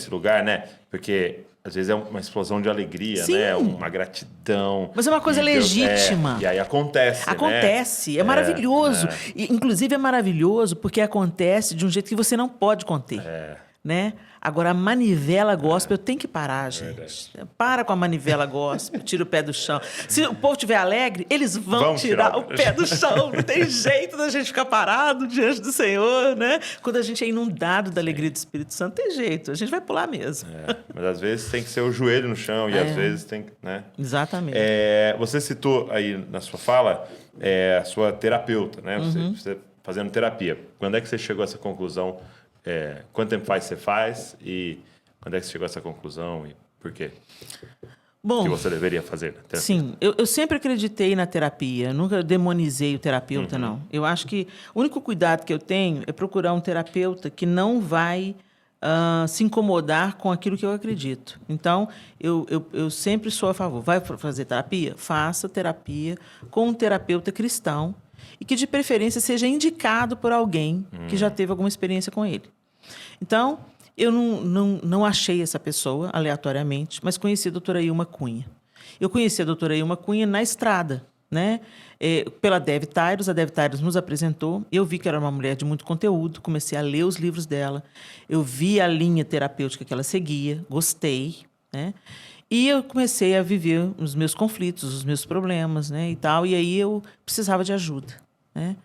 lugar, né? Porque às vezes é uma explosão de alegria, Sim. né? Uma gratidão. Mas é uma coisa legítima. E aí acontece, Acontece, né? é maravilhoso. E, inclusive é maravilhoso porque acontece de um jeito que você não pode conter. Né? Agora, a manivela gospel, eu tenho que parar, gente. Para com a manivela gospel, tira o pé do chão. Se o povo estiver alegre, eles vão tirar o pé do chão. Não tem jeito da gente ficar parado diante do Senhor, né? Quando a gente é inundado da alegria do Espírito Santo, tem jeito. A gente vai pular mesmo. Mas às vezes tem que ser o joelho no chão e às vezes tem que... Né? Exatamente. Você citou aí na sua fala a sua terapeuta, né? Você fazendo terapia. Quando é que você chegou a essa conclusão? Quanto tempo você faz e quando é que você chegou a essa conclusão e por quê? Bom, que você deveria fazer na terapia? Sim, eu sempre acreditei na terapia, nunca demonizei o terapeuta, não. Eu acho que o único cuidado que eu tenho é procurar um terapeuta que não vai se incomodar com aquilo que eu acredito. Então, eu sempre sou a favor. Vai fazer terapia? Faça terapia com um terapeuta cristão e que, de preferência, seja indicado por alguém que já teve alguma experiência com ele. Então, eu não achei essa pessoa aleatoriamente, mas conheci a doutora Ilma Cunha. Eu conheci a doutora Ilma Cunha na estrada, né? Pela Dev Tyrus, a Dev Tyrus nos apresentou. Eu vi que era uma mulher de muito conteúdo, comecei a ler os livros dela. Eu vi a linha terapêutica que ela seguia, gostei, né? E eu comecei a viver os meus conflitos, os meus problemas, né, e tal. E aí eu precisava de ajuda, né?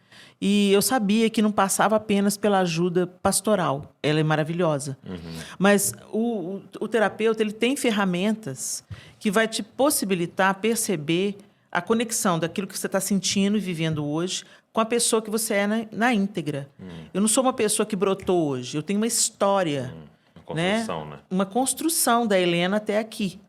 E eu sabia que não passava apenas pela ajuda pastoral. Ela é maravilhosa. Mas o terapeuta, ele tem ferramentas que vai te possibilitar perceber a conexão daquilo que você está sentindo e vivendo hoje com a pessoa que você é na íntegra. Eu não sou uma pessoa que brotou hoje. Eu tenho uma história. Uma construção, né? Uma construção da Helena até aqui.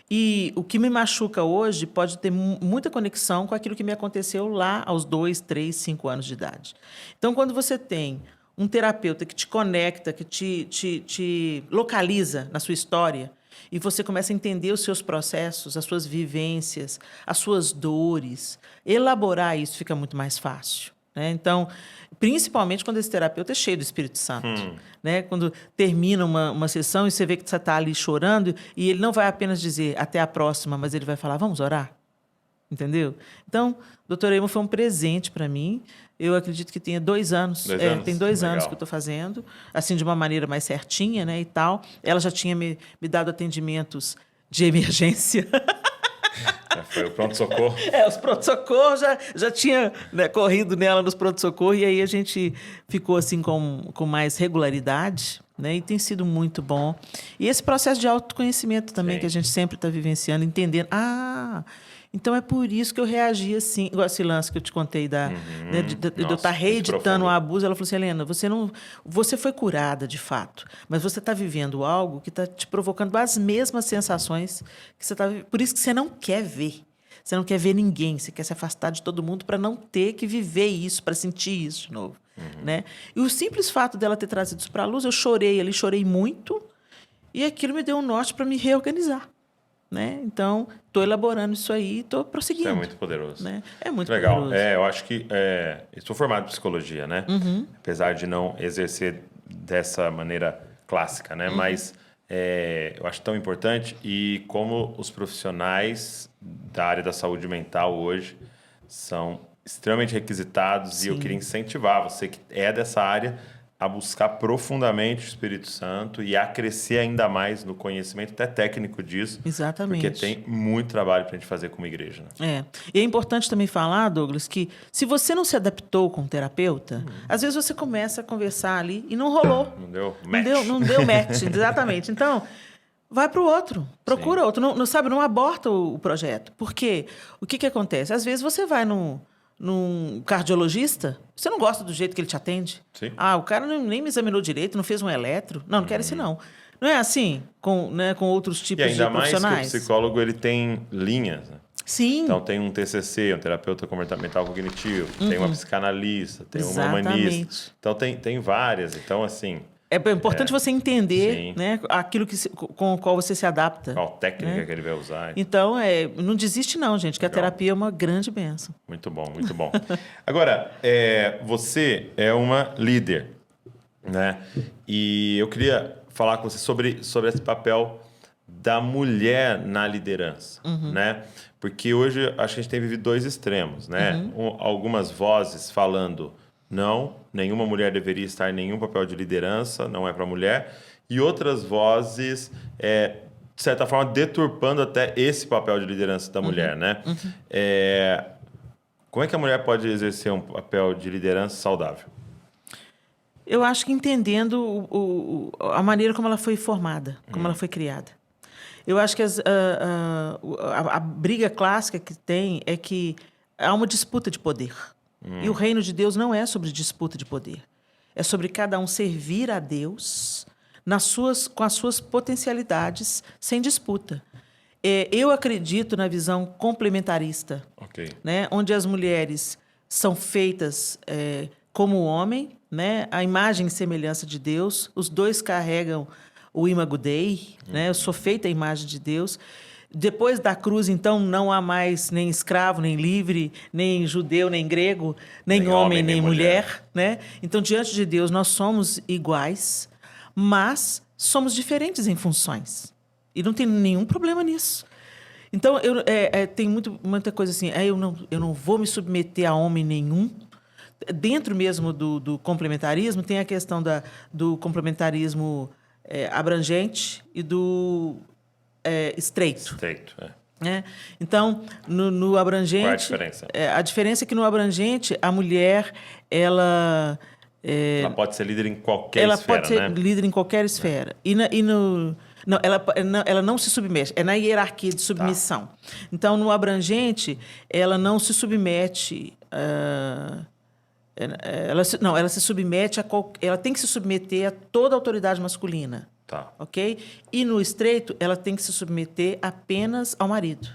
E o que me machuca hoje pode ter muita conexão com aquilo que me aconteceu lá aos 2, 3, 5 anos de idade. Então, quando você tem um terapeuta que te conecta, que te localiza na sua história, e você começa a entender os seus processos, as suas vivências, as suas dores, elaborar isso fica muito mais fácil, né? Então, principalmente quando esse terapeuta é cheio do Espírito Santo, né? Quando termina uma sessão e você vê que você está ali chorando e ele não vai apenas dizer até a próxima, mas ele vai falar, vamos orar? Entendeu? Então, doutora Ilma foi um presente para mim. Eu acredito que tenha 2 anos. Tem 2 anos que eu estou fazendo, assim, de uma maneira mais certinha, né, e tal. Ela já tinha me dado atendimentos de emergência. Foi o pronto-socorro. Os pronto-socorro já tinha, né, corrido nela nos pronto-socorro, e aí a gente ficou assim com mais regularidade, né, e tem sido muito bom. E esse processo de autoconhecimento também, que a gente sempre está vivenciando, entendendo. Então é por isso que eu reagi assim, igual esse lance que eu te contei de eu estar reeditando o abuso. Ela falou assim, Helena, você foi curada de fato, mas você está vivendo algo que está te provocando as mesmas sensações que você está vivendo. Por isso que você não quer ver. Você não quer ver ninguém, você quer se afastar de todo mundo para não ter que viver isso, para sentir isso de novo. Né? E o simples fato dela ter trazido isso para a luz, eu chorei ali, chorei muito, e aquilo me deu um norte para me reorganizar. Né? Então, estou elaborando isso aí e estou prosseguindo. Isso é muito poderoso. Né? É muito legal. poderoso. Eu acho que... estou formado em psicologia, né? Apesar de não exercer dessa maneira clássica, né? Mas eu acho tão importante. E como os profissionais da área da saúde mental hoje são extremamente requisitados. Sim. E eu queria incentivar você que é dessa área a buscar profundamente o Espírito Santo e a crescer ainda mais no conhecimento até técnico disso. Exatamente. Porque tem muito trabalho para a gente fazer como igreja. Né? E é importante também falar, Douglas, que se você não se adaptou com o terapeuta, às vezes você começa a conversar ali e não rolou. Não deu match. Não deu match, exatamente. Então, vai para o outro, procura Sim. outro. Não aborta o projeto. Porque o que acontece? Às vezes você vai num cardiologista, você não gosta do jeito que ele te atende. Sim. O cara nem me examinou direito, não fez um eletro. Não quero esse não. Não é assim com outros tipos de profissionais? E ainda mais que o psicólogo ele tem linhas. Né? Sim. Então tem um TCC, um terapeuta comportamental cognitivo, tem uma psicanalista, tem uma humanista. Então tem várias. Então, assim... É importante você entender, né, aquilo com o qual você se adapta. Qual técnica, né? que ele vai usar. Então, não desiste não, gente, que Legal. a terapia é uma grande bênção. Muito bom, muito bom. Agora, você é uma líder, né? E eu queria falar com você sobre esse papel da mulher na liderança, né? Porque hoje acho que a gente tem vivido dois extremos, né? Algumas vozes falando não, nenhuma mulher deveria estar em nenhum papel de liderança, não é para mulher, e outras vozes, de certa forma, deturpando até esse papel de liderança da mulher, né? Como é que a mulher pode exercer um papel de liderança saudável? Eu acho que entendendo a maneira como ela foi formada, como ela foi criada. Eu acho que a briga clássica que tem é que há uma disputa de poder. E o reino de Deus não é sobre disputa de poder. É sobre cada um servir a Deus com as suas potencialidades, sem disputa. Eu acredito na visão complementarista, né? Onde as mulheres são feitas como o homem, né? A imagem e semelhança de Deus. Os dois carregam o imago Dei, né? Eu sou feita à imagem de Deus. Depois da cruz, então, não há mais nem escravo, nem livre, nem judeu, nem grego, nem homem, nem mulher, né? Então, diante de Deus, nós somos iguais, mas somos diferentes em funções. E não tem nenhum problema nisso. Então, tem muita coisa assim, eu não vou me submeter a homem nenhum. Dentro mesmo do complementarismo, tem a questão do complementarismo abrangente e do estreito. Estreito, né? Então, no abrangente... Qual é a diferença? A diferença é que no abrangente, a mulher, ela pode ser líder em qualquer esfera, Ela pode ser né? líder em qualquer esfera. Não, ela não se submete. É na hierarquia de submissão. Então, no abrangente, ela não se submete... ela se submete ela tem que se submeter a toda a autoridade masculina. Ok? E no estreito, ela tem que se submeter apenas ao marido.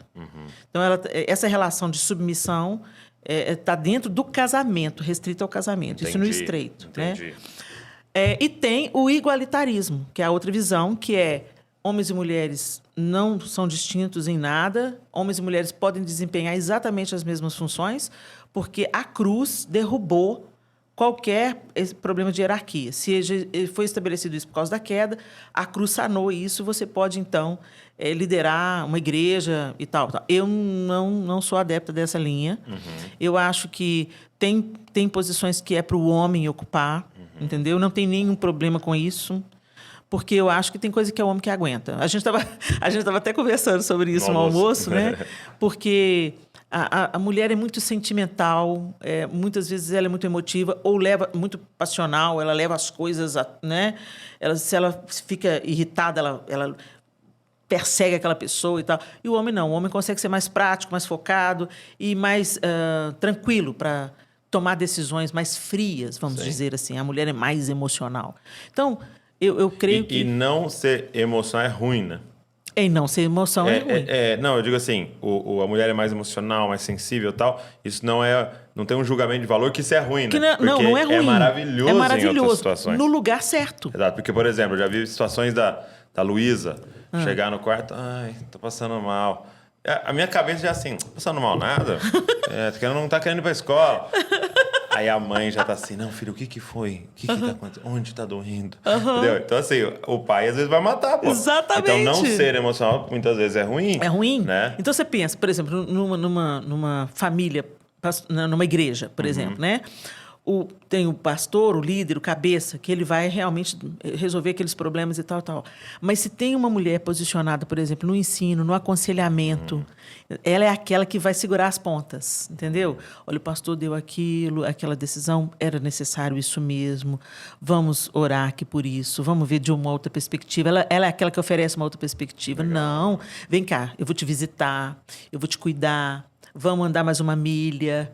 Então, essa relação de submissão está dentro do casamento, restrito ao casamento. Isso no estreito. Entendi. Né? E tem o igualitarismo, que é a outra visão, que é homens e mulheres não são distintos em nada, homens e mulheres podem desempenhar exatamente as mesmas funções, porque a cruz derrubou qualquer problema de hierarquia. Se foi estabelecido isso por causa da queda, a cruz sanou isso, você pode, então, liderar uma igreja e tal. Eu não sou adepta dessa linha. Eu acho que tem posições que é para o homem ocupar, entendeu? Não tem nenhum problema com isso, porque eu acho que tem coisa que é o homem que aguenta. A gente estava até conversando sobre isso no almoço, né? Porque... A mulher é muito sentimental, muitas vezes ela é muito emotiva, ou muito passional, ela leva as coisas, né? Se ela fica irritada, ela persegue aquela pessoa e tal. E o homem não, o homem consegue ser mais prático, mais focado e mais tranquilo para tomar decisões mais frias, vamos dizer assim. A mulher é mais emocional. Então, eu creio que... E não ser emocional é ruim, né? Em não ser emoção é ruim. Não, eu digo assim, a mulher é mais emocional, mais sensível e tal, isso não tem um julgamento de valor que isso é ruim, né? Não é ruim. É maravilhoso em outras situações. No lugar certo. Exato, porque, por exemplo, eu já vi situações da Luísa chegar no quarto, tô passando mal. A minha cabeça já é assim, passando mal nada? Não tá querendo ir pra escola. Aí a mãe já tá assim, não, filho, o que foi? O que tá acontecendo? Onde tá doendo? Entendeu? Então, assim, o pai às vezes vai matar, pô. Exatamente. Então, não ser emocional muitas vezes é ruim. É ruim. Né? Então, você pensa, por exemplo, numa família, numa igreja, por exemplo, né? Tem o pastor, o líder, o cabeça, que ele vai realmente resolver aqueles problemas e tal, tal. Mas se tem uma mulher posicionada, por exemplo, no ensino, no aconselhamento, ela é aquela que vai segurar as pontas, entendeu? Olha, o pastor deu aquela decisão, era necessário isso mesmo, vamos orar aqui por isso, vamos ver de uma outra perspectiva. Ela é aquela que oferece uma outra perspectiva. Legal. Não, vem cá, eu vou te visitar, eu vou te cuidar, vamos andar mais uma milha...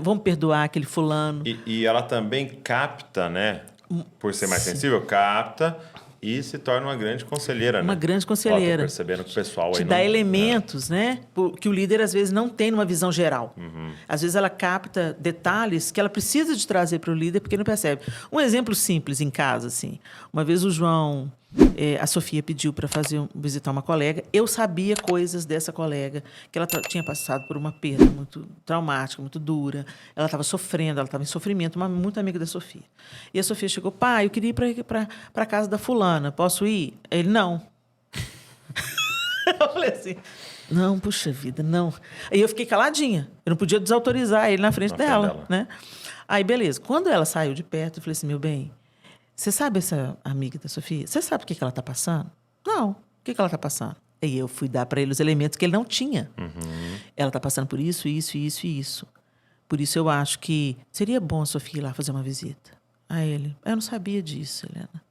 Vamos perdoar aquele fulano. E ela também capta, né? Por ser mais sensível, capta E se torna uma grande conselheira, Uma né? grande Ó, conselheira. tô percebendo que o pessoal Te aí dá não... elementos, né? Que o líder, às vezes, não tem numa visão geral. Às vezes, ela capta detalhes que ela precisa de trazer para o líder porque não percebe. Um exemplo simples em casa, assim. Uma vez o João... a Sofia pediu para visitar uma colega. Eu sabia coisas dessa colega, que ela tinha passado por uma perda muito traumática, muito dura. Ela estava sofrendo, ela estava em sofrimento, uma muito amiga da Sofia. E a Sofia chegou, pai, eu queria ir para a casa da fulana, posso ir? Ele, não. Eu falei assim, não, puxa vida, não. Aí eu fiquei caladinha, eu não podia desautorizar ele na frente dela, né? Aí, beleza. Quando ela saiu de perto, eu falei assim, meu bem, você sabe essa amiga da Sofia? Você sabe o que ela está passando? Não. O que ela está passando? Aí eu fui dar para ele os elementos que ele não tinha. Ela está passando por isso, isso, isso e isso. Por isso eu acho que seria bom a Sofia ir lá fazer uma visita. Aí ele, eu não sabia disso, Helena.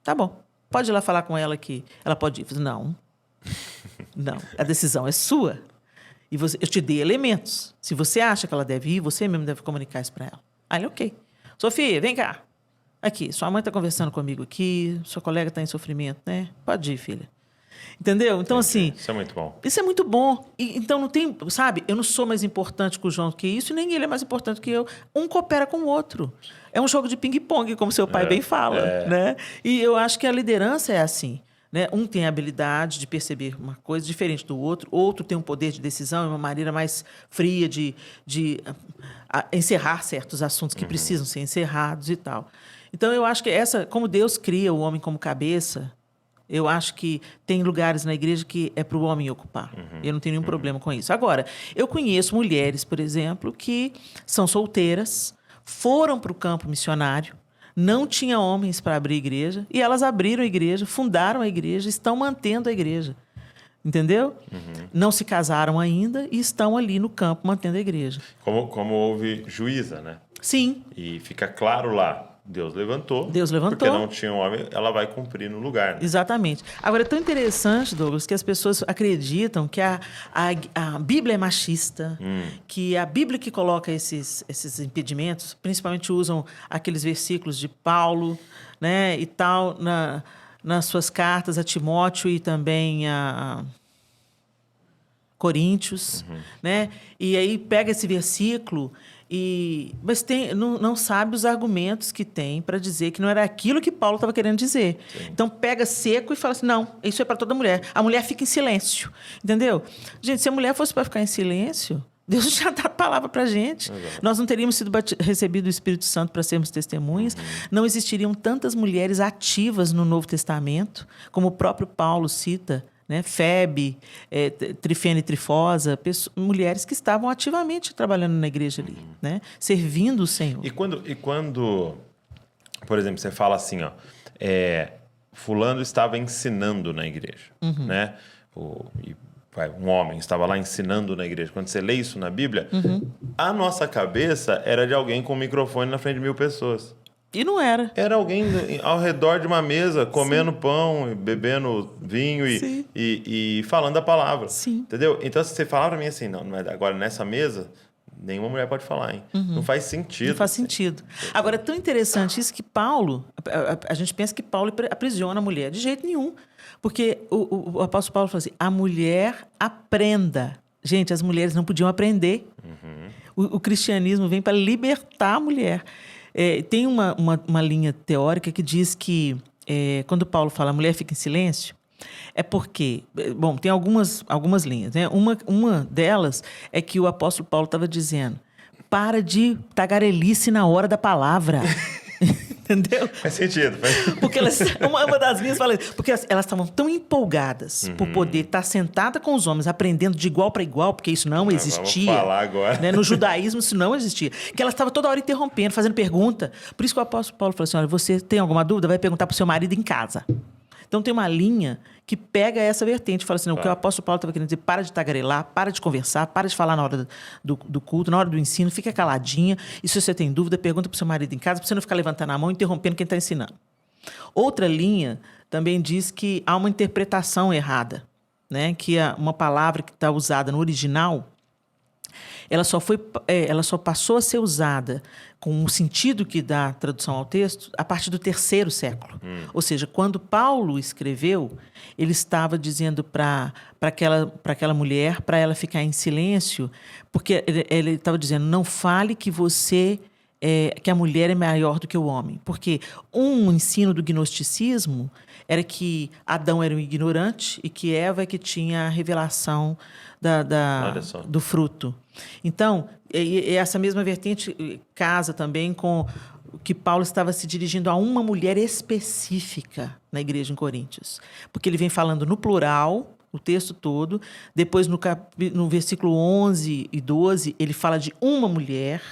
Tá bom, pode ir lá falar com ela que ela pode ir. Eu falei, não, a decisão é sua. E eu te dei elementos. Se você acha que ela deve ir, você mesmo deve comunicar isso para ela. Aí ele, ok. Sofia, vem cá. Aqui, sua mãe está conversando comigo aqui, sua colega está em sofrimento, né? Pode ir, filha. Entendeu? Então, assim... Isso é muito bom. Isso é muito bom. Então, não tem... Sabe? Eu não sou mais importante que o João que isso, e nem ele é mais importante que eu. Um coopera com o outro. É um jogo de ping-pong, como seu pai bem fala, né? E eu acho que a liderança é assim, né? Um tem a habilidade de perceber uma coisa diferente do outro tem um poder de decisão e uma maneira mais fria de encerrar certos assuntos que precisam ser encerrados e tal. Então, eu acho que como Deus cria o homem como cabeça, eu acho que tem lugares na igreja que é para o homem ocupar. Eu não tenho nenhum problema com isso. Agora, eu conheço mulheres, por exemplo, que são solteiras, foram para o campo missionário, não tinha homens para abrir igreja, e elas abriram a igreja, fundaram a igreja, estão mantendo a igreja. Entendeu? Não se casaram ainda e estão ali no campo mantendo a igreja. Como houve juíza, né? Sim. E fica claro lá, Deus levantou. Porque não tinha um homem, ela vai cumprir no lugar. Né? Exatamente. Agora, é tão interessante, Douglas, que as pessoas acreditam que a Bíblia é machista, que a Bíblia que coloca esses impedimentos, principalmente usam aqueles versículos de Paulo, né, e tal, nas suas cartas a Timóteo e também a Coríntios, né? E aí pega esse versículo mas não sabe os argumentos que tem para dizer que não era aquilo que Paulo estava querendo dizer. Sim. Então pega seco e fala assim, não, isso é para toda mulher. A mulher fica em silêncio, entendeu? Gente, se a mulher fosse para ficar em silêncio, Deus já dá a palavra para a gente. Exato. Nós não teríamos recebido o Espírito Santo para sermos testemunhas. Não existiriam tantas mulheres ativas no Novo Testamento, como o próprio Paulo cita, né? Febe, Trifena e Trifosa, mulheres que estavam ativamente trabalhando na igreja ali, né? Servindo o Senhor. E quando, por exemplo, você fala assim, ó, fulano estava ensinando na igreja, né? Um homem estava lá ensinando na igreja. Quando você lê isso na Bíblia, a nossa cabeça era de alguém com um microfone na frente de 1000 pessoas. E não era. Era alguém ao redor de uma mesa, comendo pão, bebendo vinho e falando a palavra. Sim. Entendeu? Então, se você falar para mim assim, não, agora nessa mesa, nenhuma mulher pode falar, hein? Não faz sentido. Não faz sentido. Agora, é tão interessante isso que Paulo... A gente pensa que Paulo aprisiona a mulher. De jeito nenhum. Porque o apóstolo Paulo fala assim, a mulher aprenda. Gente, as mulheres não podiam aprender. O cristianismo vem para libertar a mulher. Tem uma linha teórica que diz que, quando Paulo fala a mulher fica em silêncio, é porque... Bom, tem algumas linhas, né? Uma delas é que o apóstolo Paulo estava dizendo, para de tagarelice na hora da palavra. Entendeu? Faz sentido. Porque uma das minhas fala porque elas estavam tão empolgadas por poder estar sentada com os homens, aprendendo de igual para igual, porque isso não existia. Vamos falar agora. Né? No judaísmo isso não existia. Que elas estavam toda hora interrompendo, fazendo pergunta. Por isso que o apóstolo Paulo falou assim, olha, você tem alguma dúvida? Vai perguntar para o seu marido em casa. Então tem uma linha que pega essa vertente, fala assim, não, o que o apóstolo Paulo estava querendo dizer, para de tagarelar, para de conversar, para de falar na hora do culto, na hora do ensino, fica caladinha, e se você tem dúvida, pergunta para o seu marido em casa, para você não ficar levantando a mão e interrompendo quem está ensinando. Outra linha também diz que há uma interpretação errada, né? Que uma palavra que está usada no original, ela só passou a ser usada com o sentido que dá a tradução ao texto a partir do terceiro século. Ou seja, quando Paulo escreveu, ele estava dizendo para aquela mulher, para ela ficar em silêncio, porque ele estava dizendo, não fale que que a mulher é maior do que o homem. Porque um ensino do gnosticismo era que Adão era um ignorante e que Eva é que tinha a revelação do fruto. Então, essa mesma vertente casa também com que Paulo estava se dirigindo a uma mulher específica na igreja em Coríntios. Porque ele vem falando no plural, o texto todo. Depois, no versículo 11 e 12, ele fala de uma mulher.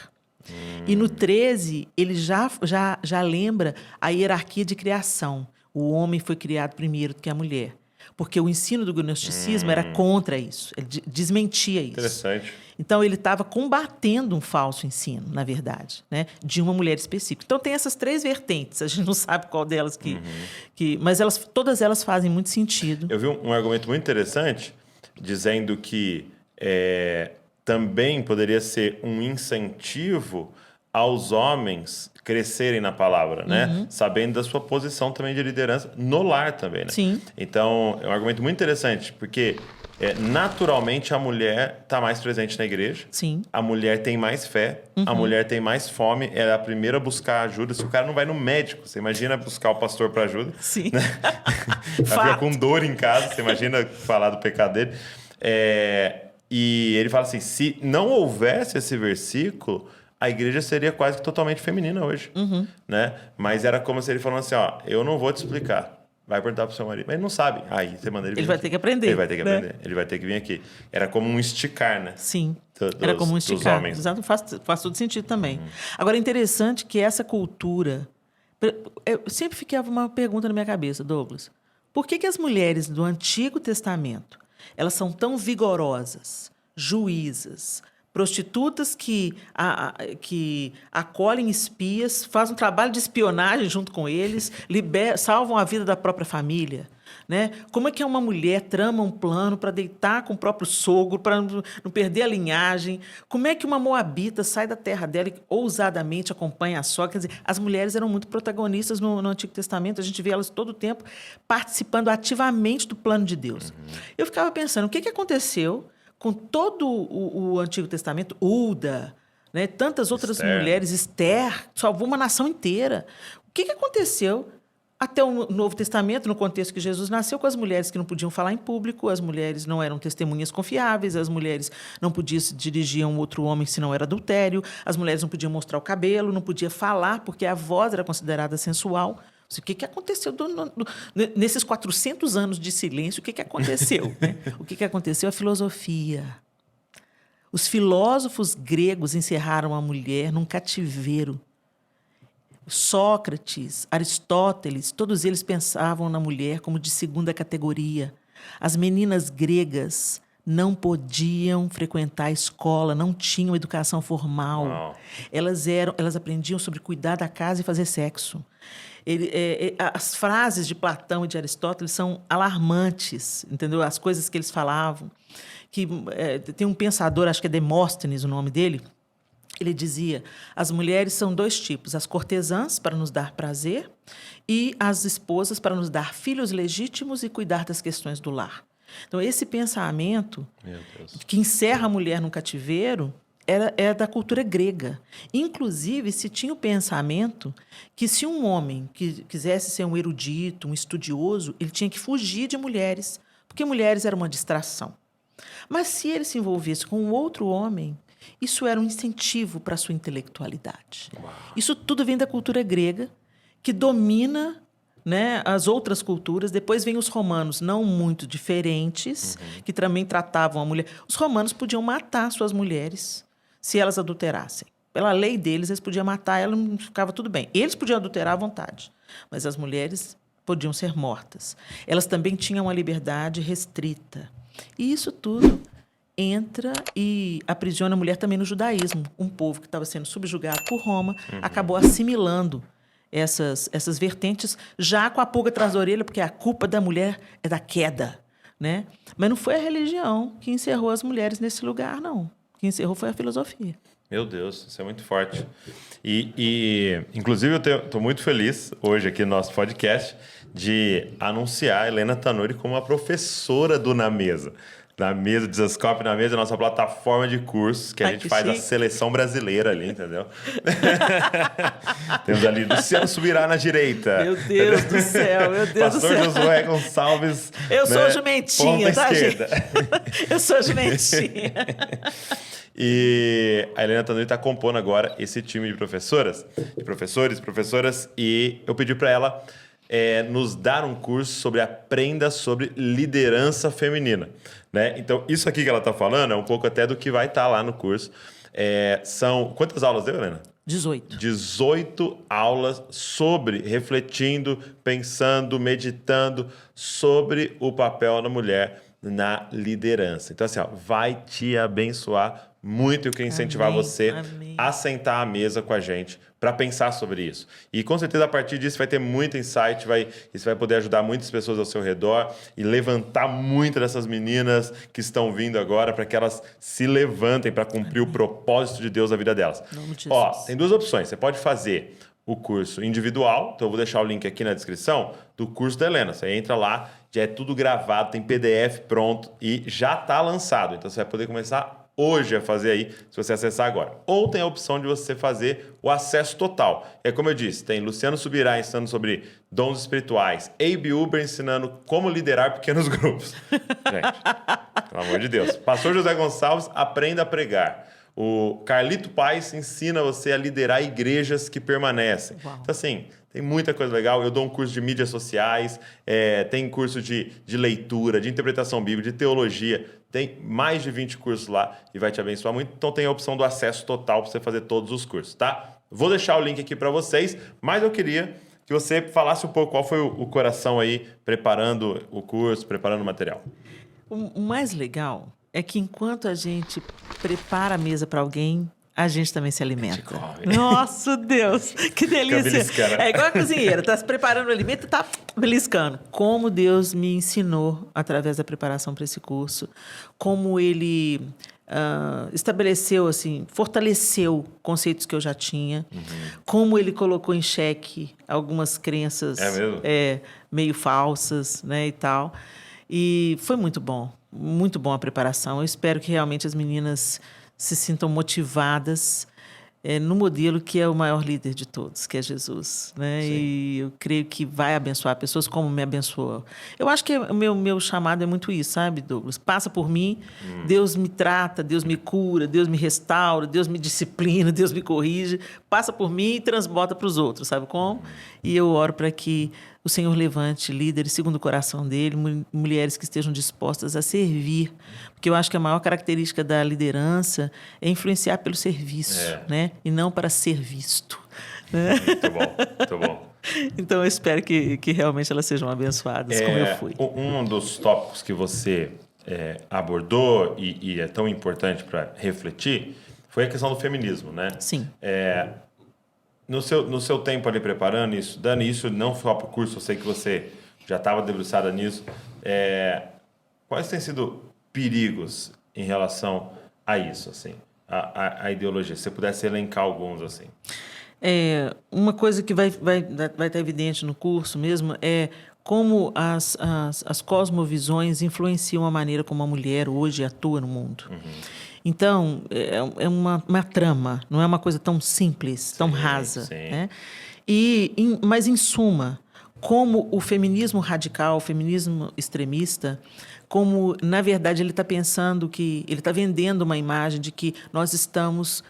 E no 13, ele já lembra a hierarquia de criação. O homem foi criado primeiro do que a mulher. Porque o ensino do gnosticismo era contra isso. Ele desmentia isso. Interessante. Então, ele estava combatendo um falso ensino, na verdade, né? De uma mulher específica. Então, tem essas 3 vertentes. A gente não sabe qual delas mas todas elas fazem muito sentido. Eu vi um argumento muito interessante dizendo que também poderia ser um incentivo aos homens crescerem na palavra, né? Sabendo da sua posição também de liderança no lar também, né? Sim. Então, é um argumento muito interessante, porque naturalmente a mulher está mais presente na igreja. Sim. A mulher tem mais fé, a mulher tem mais fome, ela é a primeira a buscar ajuda. Se o cara não vai no médico, você imagina buscar o pastor para ajuda. Sim. Né? Ela fica com dor em casa, você imagina falar do pecado dele. E ele fala assim, se não houvesse esse versículo, a igreja seria quase que totalmente feminina hoje, né? Mas era como se ele falasse assim, eu não vou te explicar. Vai perguntar pro seu marido. Mas ele não sabe. Aí você manda ele vir. Ele vai ter que aprender. Ele vai ter que aprender. Ele vai ter que vir aqui. Era como um esticar, né? Sim. Era como um esticar. Homens. Exato, faz todo sentido também. Agora, é interessante que essa cultura... sempre ficava uma pergunta na minha cabeça, Douglas. Por que as mulheres do Antigo Testamento elas são tão vigorosas, juízas, prostitutas que acolhem espias, fazem um trabalho de espionagem junto com eles, salvam a vida da própria família, né? Como é que uma mulher trama um plano para deitar com o próprio sogro, para não perder a linhagem? Como é que uma moabita sai da terra dela e ousadamente acompanha a sogra? Quer dizer, as mulheres eram muito protagonistas no Antigo Testamento, a gente vê elas todo o tempo participando ativamente do plano de Deus. Eu ficava pensando, o que aconteceu com todo o Antigo Testamento, Uda, né? Tantas outras mulheres, Esther, salvou uma nação inteira. O que aconteceu até o Novo Testamento, no contexto que Jesus nasceu, com as mulheres que não podiam falar em público, as mulheres não eram testemunhas confiáveis, as mulheres não podiam se dirigir a um outro homem se não era adultério, as mulheres não podiam mostrar o cabelo, não podiam falar porque a voz era considerada sensual. O que aconteceu nesses 400 anos de silêncio? O que aconteceu? Né? O que aconteceu? A filosofia. Os filósofos gregos encerraram a mulher num cativeiro. Sócrates, Aristóteles, todos eles pensavam na mulher como de segunda categoria. As meninas gregas não podiam frequentar a escola, não tinham educação formal. Uau. Elas aprendiam sobre cuidar da casa e fazer sexo. As frases de Platão e de Aristóteles são alarmantes, entendeu? As coisas que eles falavam. Tem um pensador, acho que é Demóstenes o nome dele, ele dizia, as mulheres são 2 tipos, as cortesãs para nos dar prazer e as esposas para nos dar filhos legítimos e cuidar das questões do lar. Então, esse pensamento que encerra a mulher num cativeiro era da cultura grega. Inclusive, se tinha o pensamento que se um homem que quisesse ser um erudito, um estudioso, ele tinha que fugir de mulheres, porque mulheres eram uma distração. Mas se ele se envolvesse com um outro homem, isso era um incentivo para a sua intelectualidade. Uau. Isso tudo vem da cultura grega, que domina, né, as outras culturas. Depois vem os romanos, não muito diferentes, que também tratavam a mulher. Os romanos podiam matar suas mulheres se elas adulterassem. Pela lei deles, eles podiam matar ela, não ficava tudo bem. Eles podiam adulterar à vontade, mas as mulheres podiam ser mortas. Elas também tinham uma liberdade restrita. E isso tudo entra e aprisiona a mulher também no judaísmo. Um povo que estava sendo subjugado por Roma acabou assimilando essas vertentes, já com a pulga atrás da orelha, porque a culpa da mulher é da queda, né? Mas não foi a religião que encerrou as mulheres nesse lugar, não. que encerrou foi a filosofia. Meu Deus, isso é muito forte. Inclusive, eu estou muito feliz hoje aqui no nosso podcast de anunciar a Helena Tanuri como uma professora do Na Mesa. Na Mesa, Dizascope Na Mesa, a nossa plataforma de cursos, que a gente faz chique. a seleção brasileira ali, entendeu? Temos ali Luciano Subirá na direita. Meu Deus do céu, meu Deus do Pastor céu. Josué Gonçalves. Eu sou jumentinha, ponta tá, esquerda. gente? Eu sou jumentinha. E a Helena Tanuri está compondo agora esse time de professoras, professoras, e eu pedi para ela nos dar um curso sobre aprenda sobre liderança feminina, né? Então, isso aqui que ela está falando é um pouco até do que vai estar lá no curso. São... Quantas aulas deu, Helena? 18. 18 aulas sobre, refletindo, pensando, meditando sobre o papel da mulher na liderança. Então, assim, ó, vai te abençoar muito. Eu quero incentivar você a sentar à mesa com a gente para pensar sobre isso. E com certeza a partir disso vai ter muito insight, isso vai poder ajudar muitas pessoas ao seu redor e levantar muitas dessas meninas que estão vindo agora para que elas se levantem para cumprir o propósito de Deus na vida delas. Ó, tem duas opções. Você pode fazer o curso individual, então eu vou deixar o link aqui na descrição do curso da Helena. Você entra lá, já é tudo gravado, tem PDF pronto e já está lançado. Então você vai poder começar hoje a fazer aí, se você acessar agora. Ou tem a opção de você fazer o acesso total. É como eu disse, tem Luciano Subirá ensinando sobre dons espirituais, Abe Uber ensinando como liderar pequenos grupos. Gente, pelo amor de Deus. Pastor José Gonçalves, aprenda a pregar. O Carlito Paes ensina você a liderar igrejas que permanecem. Uau. Então, assim, tem muita coisa legal. Eu dou um curso de mídias sociais, tem curso de leitura, de interpretação bíblica, de teologia. Tem mais de 20 cursos lá e vai te abençoar muito. Então, tem a opção do acesso total para você fazer todos os cursos, tá? Vou deixar o link aqui para vocês, mas eu queria que você falasse um pouco qual foi o coração aí preparando o curso, preparando o material. O mais legal é que enquanto a gente prepara a mesa para alguém, a gente também se alimenta. Nossa, Deus, que delícia. É igual a cozinheira, tá se preparando o alimento e tá beliscando. Como Deus me ensinou através da preparação para esse curso, como Ele estabeleceu, assim, fortaleceu conceitos que eu já tinha, como Ele colocou em xeque algumas crenças meio falsas, né, e tal. E foi muito bom a preparação. Eu espero que realmente as meninas se sintam motivadas no modelo que é o maior líder de todos, que é Jesus, né? E eu creio que vai abençoar pessoas como me abençoou. Eu acho que o meu chamado é muito isso, sabe, Douglas? Passa por mim, Deus me trata, Deus me cura, Deus me restaura, Deus me disciplina, Deus me corrige. Passa por mim e transbota para os outros, sabe como? E eu oro para que o Senhor levante líderes segundo o coração dele, mulheres que estejam dispostas a servir. Porque eu acho que a maior característica da liderança é influenciar pelo serviço, né? E não para ser visto. Né? Muito bom, muito bom. Então, eu espero que realmente elas sejam abençoadas, como eu fui. Um dos tópicos que você abordou e é tão importante para refletir foi a questão do feminismo, né? Sim. No seu tempo ali preparando e estudando isso, não só para o curso, eu sei que você já estava debruçada nisso. Quais têm sido perigos em relação a isso, assim, a ideologia? Se você pudesse elencar alguns, assim. Uma coisa que vai estar evidente no curso mesmo é como as cosmovisões influenciam a maneira como a mulher hoje atua no mundo. Então, é uma trama, não é uma coisa tão simples, tão rasa. Né? Mas, em suma, como o feminismo radical, o feminismo extremista, como, na verdade, ele está pensando que... Ele está vendendo uma imagem de que nós estamos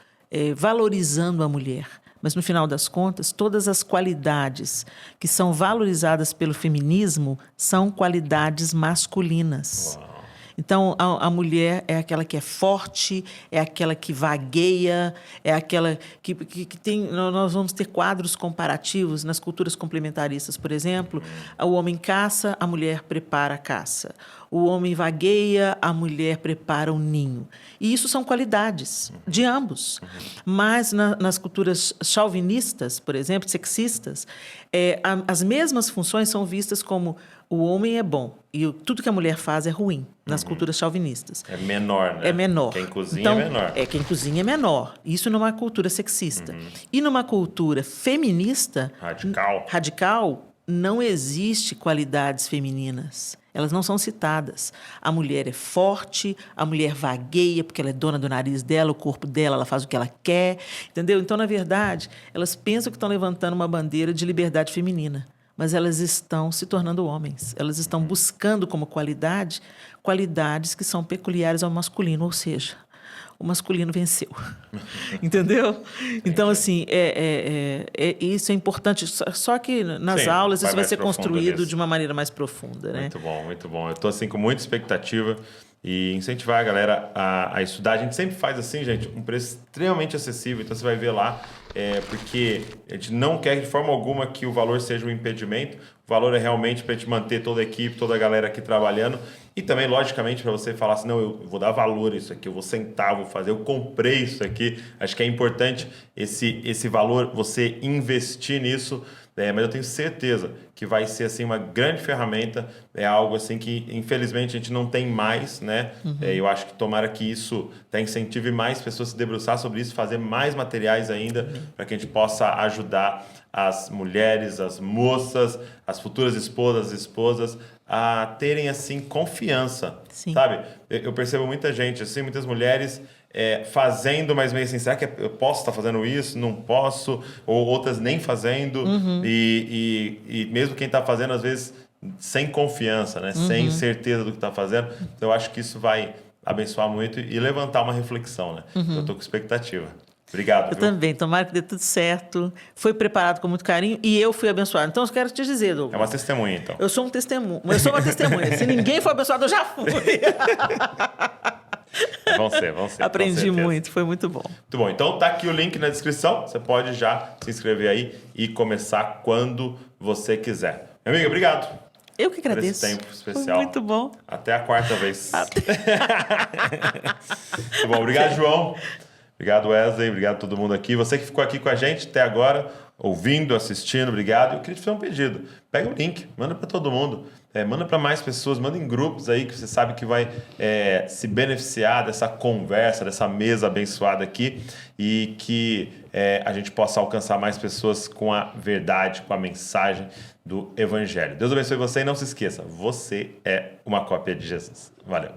valorizando a mulher. Mas, no final das contas, todas as qualidades que são valorizadas pelo feminismo são qualidades masculinas. Uau. Então, a mulher é aquela que é forte, é aquela que vagueia, é aquela que tem... Nós vamos ter quadros comparativos nas culturas complementaristas, por exemplo. O homem caça, a mulher prepara a caça. o homem vagueia, a mulher prepara um ninho. E isso são qualidades de ambos. Mas nas culturas chauvinistas, por exemplo, sexistas, as mesmas funções são vistas como o homem é bom e tudo que a mulher faz é ruim, nas culturas chauvinistas. É menor, né? É menor. Quem cozinha então, é menor. Quem cozinha é menor. Isso numa cultura sexista. E numa cultura feminista... Radical, não existe qualidades femininas. Elas não são citadas. A mulher é forte, a mulher vagueia porque ela é dona do nariz dela, o corpo dela, ela faz o que ela quer, entendeu? Então, na verdade, elas pensam que estão levantando uma bandeira de liberdade feminina, mas elas estão se tornando homens. Elas estão buscando como qualidades que são peculiares ao masculino, ou seja, o masculino venceu. Entendeu? Então, assim, isso é importante. Só que nas aulas isso vai ser construído de uma maneira mais profunda. Né? Muito bom, muito bom. Eu estou assim, com muita expectativa e incentivar a galera a estudar. A gente sempre faz assim, gente, um preço extremamente acessível. Então, você vai ver lá, porque a gente não quer de forma alguma que o valor seja um impedimento. O valor é realmente para a gente manter toda a equipe, toda a galera aqui trabalhando. E também, logicamente, para você falar assim, não, eu vou dar valor a isso aqui, eu vou sentar, vou fazer, eu comprei isso aqui. Acho que é importante esse valor, você investir nisso. Mas eu tenho certeza que vai ser assim, uma grande ferramenta, algo assim que, infelizmente, a gente não tem mais, né? Eu acho que tomara que isso incentive mais pessoas a se debruçar sobre isso, fazer mais materiais ainda, para que a gente possa ajudar as mulheres, as moças, as futuras esposas, a terem, assim, confiança, sabe? Eu percebo muita gente, assim, muitas mulheres fazendo, mas meio assim, será que eu posso estar fazendo isso? Não posso? Ou outras nem fazendo. E mesmo quem está fazendo, às vezes, sem confiança, né? Sem certeza do que está fazendo. Então, eu acho que isso vai abençoar muito e levantar uma reflexão, né? Então, eu estou com expectativa. Obrigado. Eu também. Tomara que dê tudo certo. Foi preparado com muito carinho e eu fui abençoado. Então, eu quero te dizer, Douglas. É uma testemunha, então. Eu sou um testemunho. Eu sou uma testemunha. Se ninguém for abençoado, eu já fui. Vão ser. Aprendi muito, foi muito bom. Muito bom. Então, tá aqui o link na descrição. Você pode já se inscrever aí e começar quando você quiser. Meu amigo, obrigado. Eu que agradeço. Por esse tempo especial. Foi muito bom. Até a quarta vez. Muito bom. Obrigado, João. Obrigado, Wesley. Obrigado a todo mundo aqui. Você que ficou aqui com a gente até agora, ouvindo, assistindo, obrigado. Eu queria te fazer um pedido. Pega o link, manda para todo mundo. Manda para mais pessoas, manda em grupos aí que você sabe que vai se beneficiar dessa conversa, dessa mesa abençoada aqui e que a gente possa alcançar mais pessoas com a verdade, com a mensagem do Evangelho. Deus abençoe você e não se esqueça, você é uma cópia de Jesus. Valeu.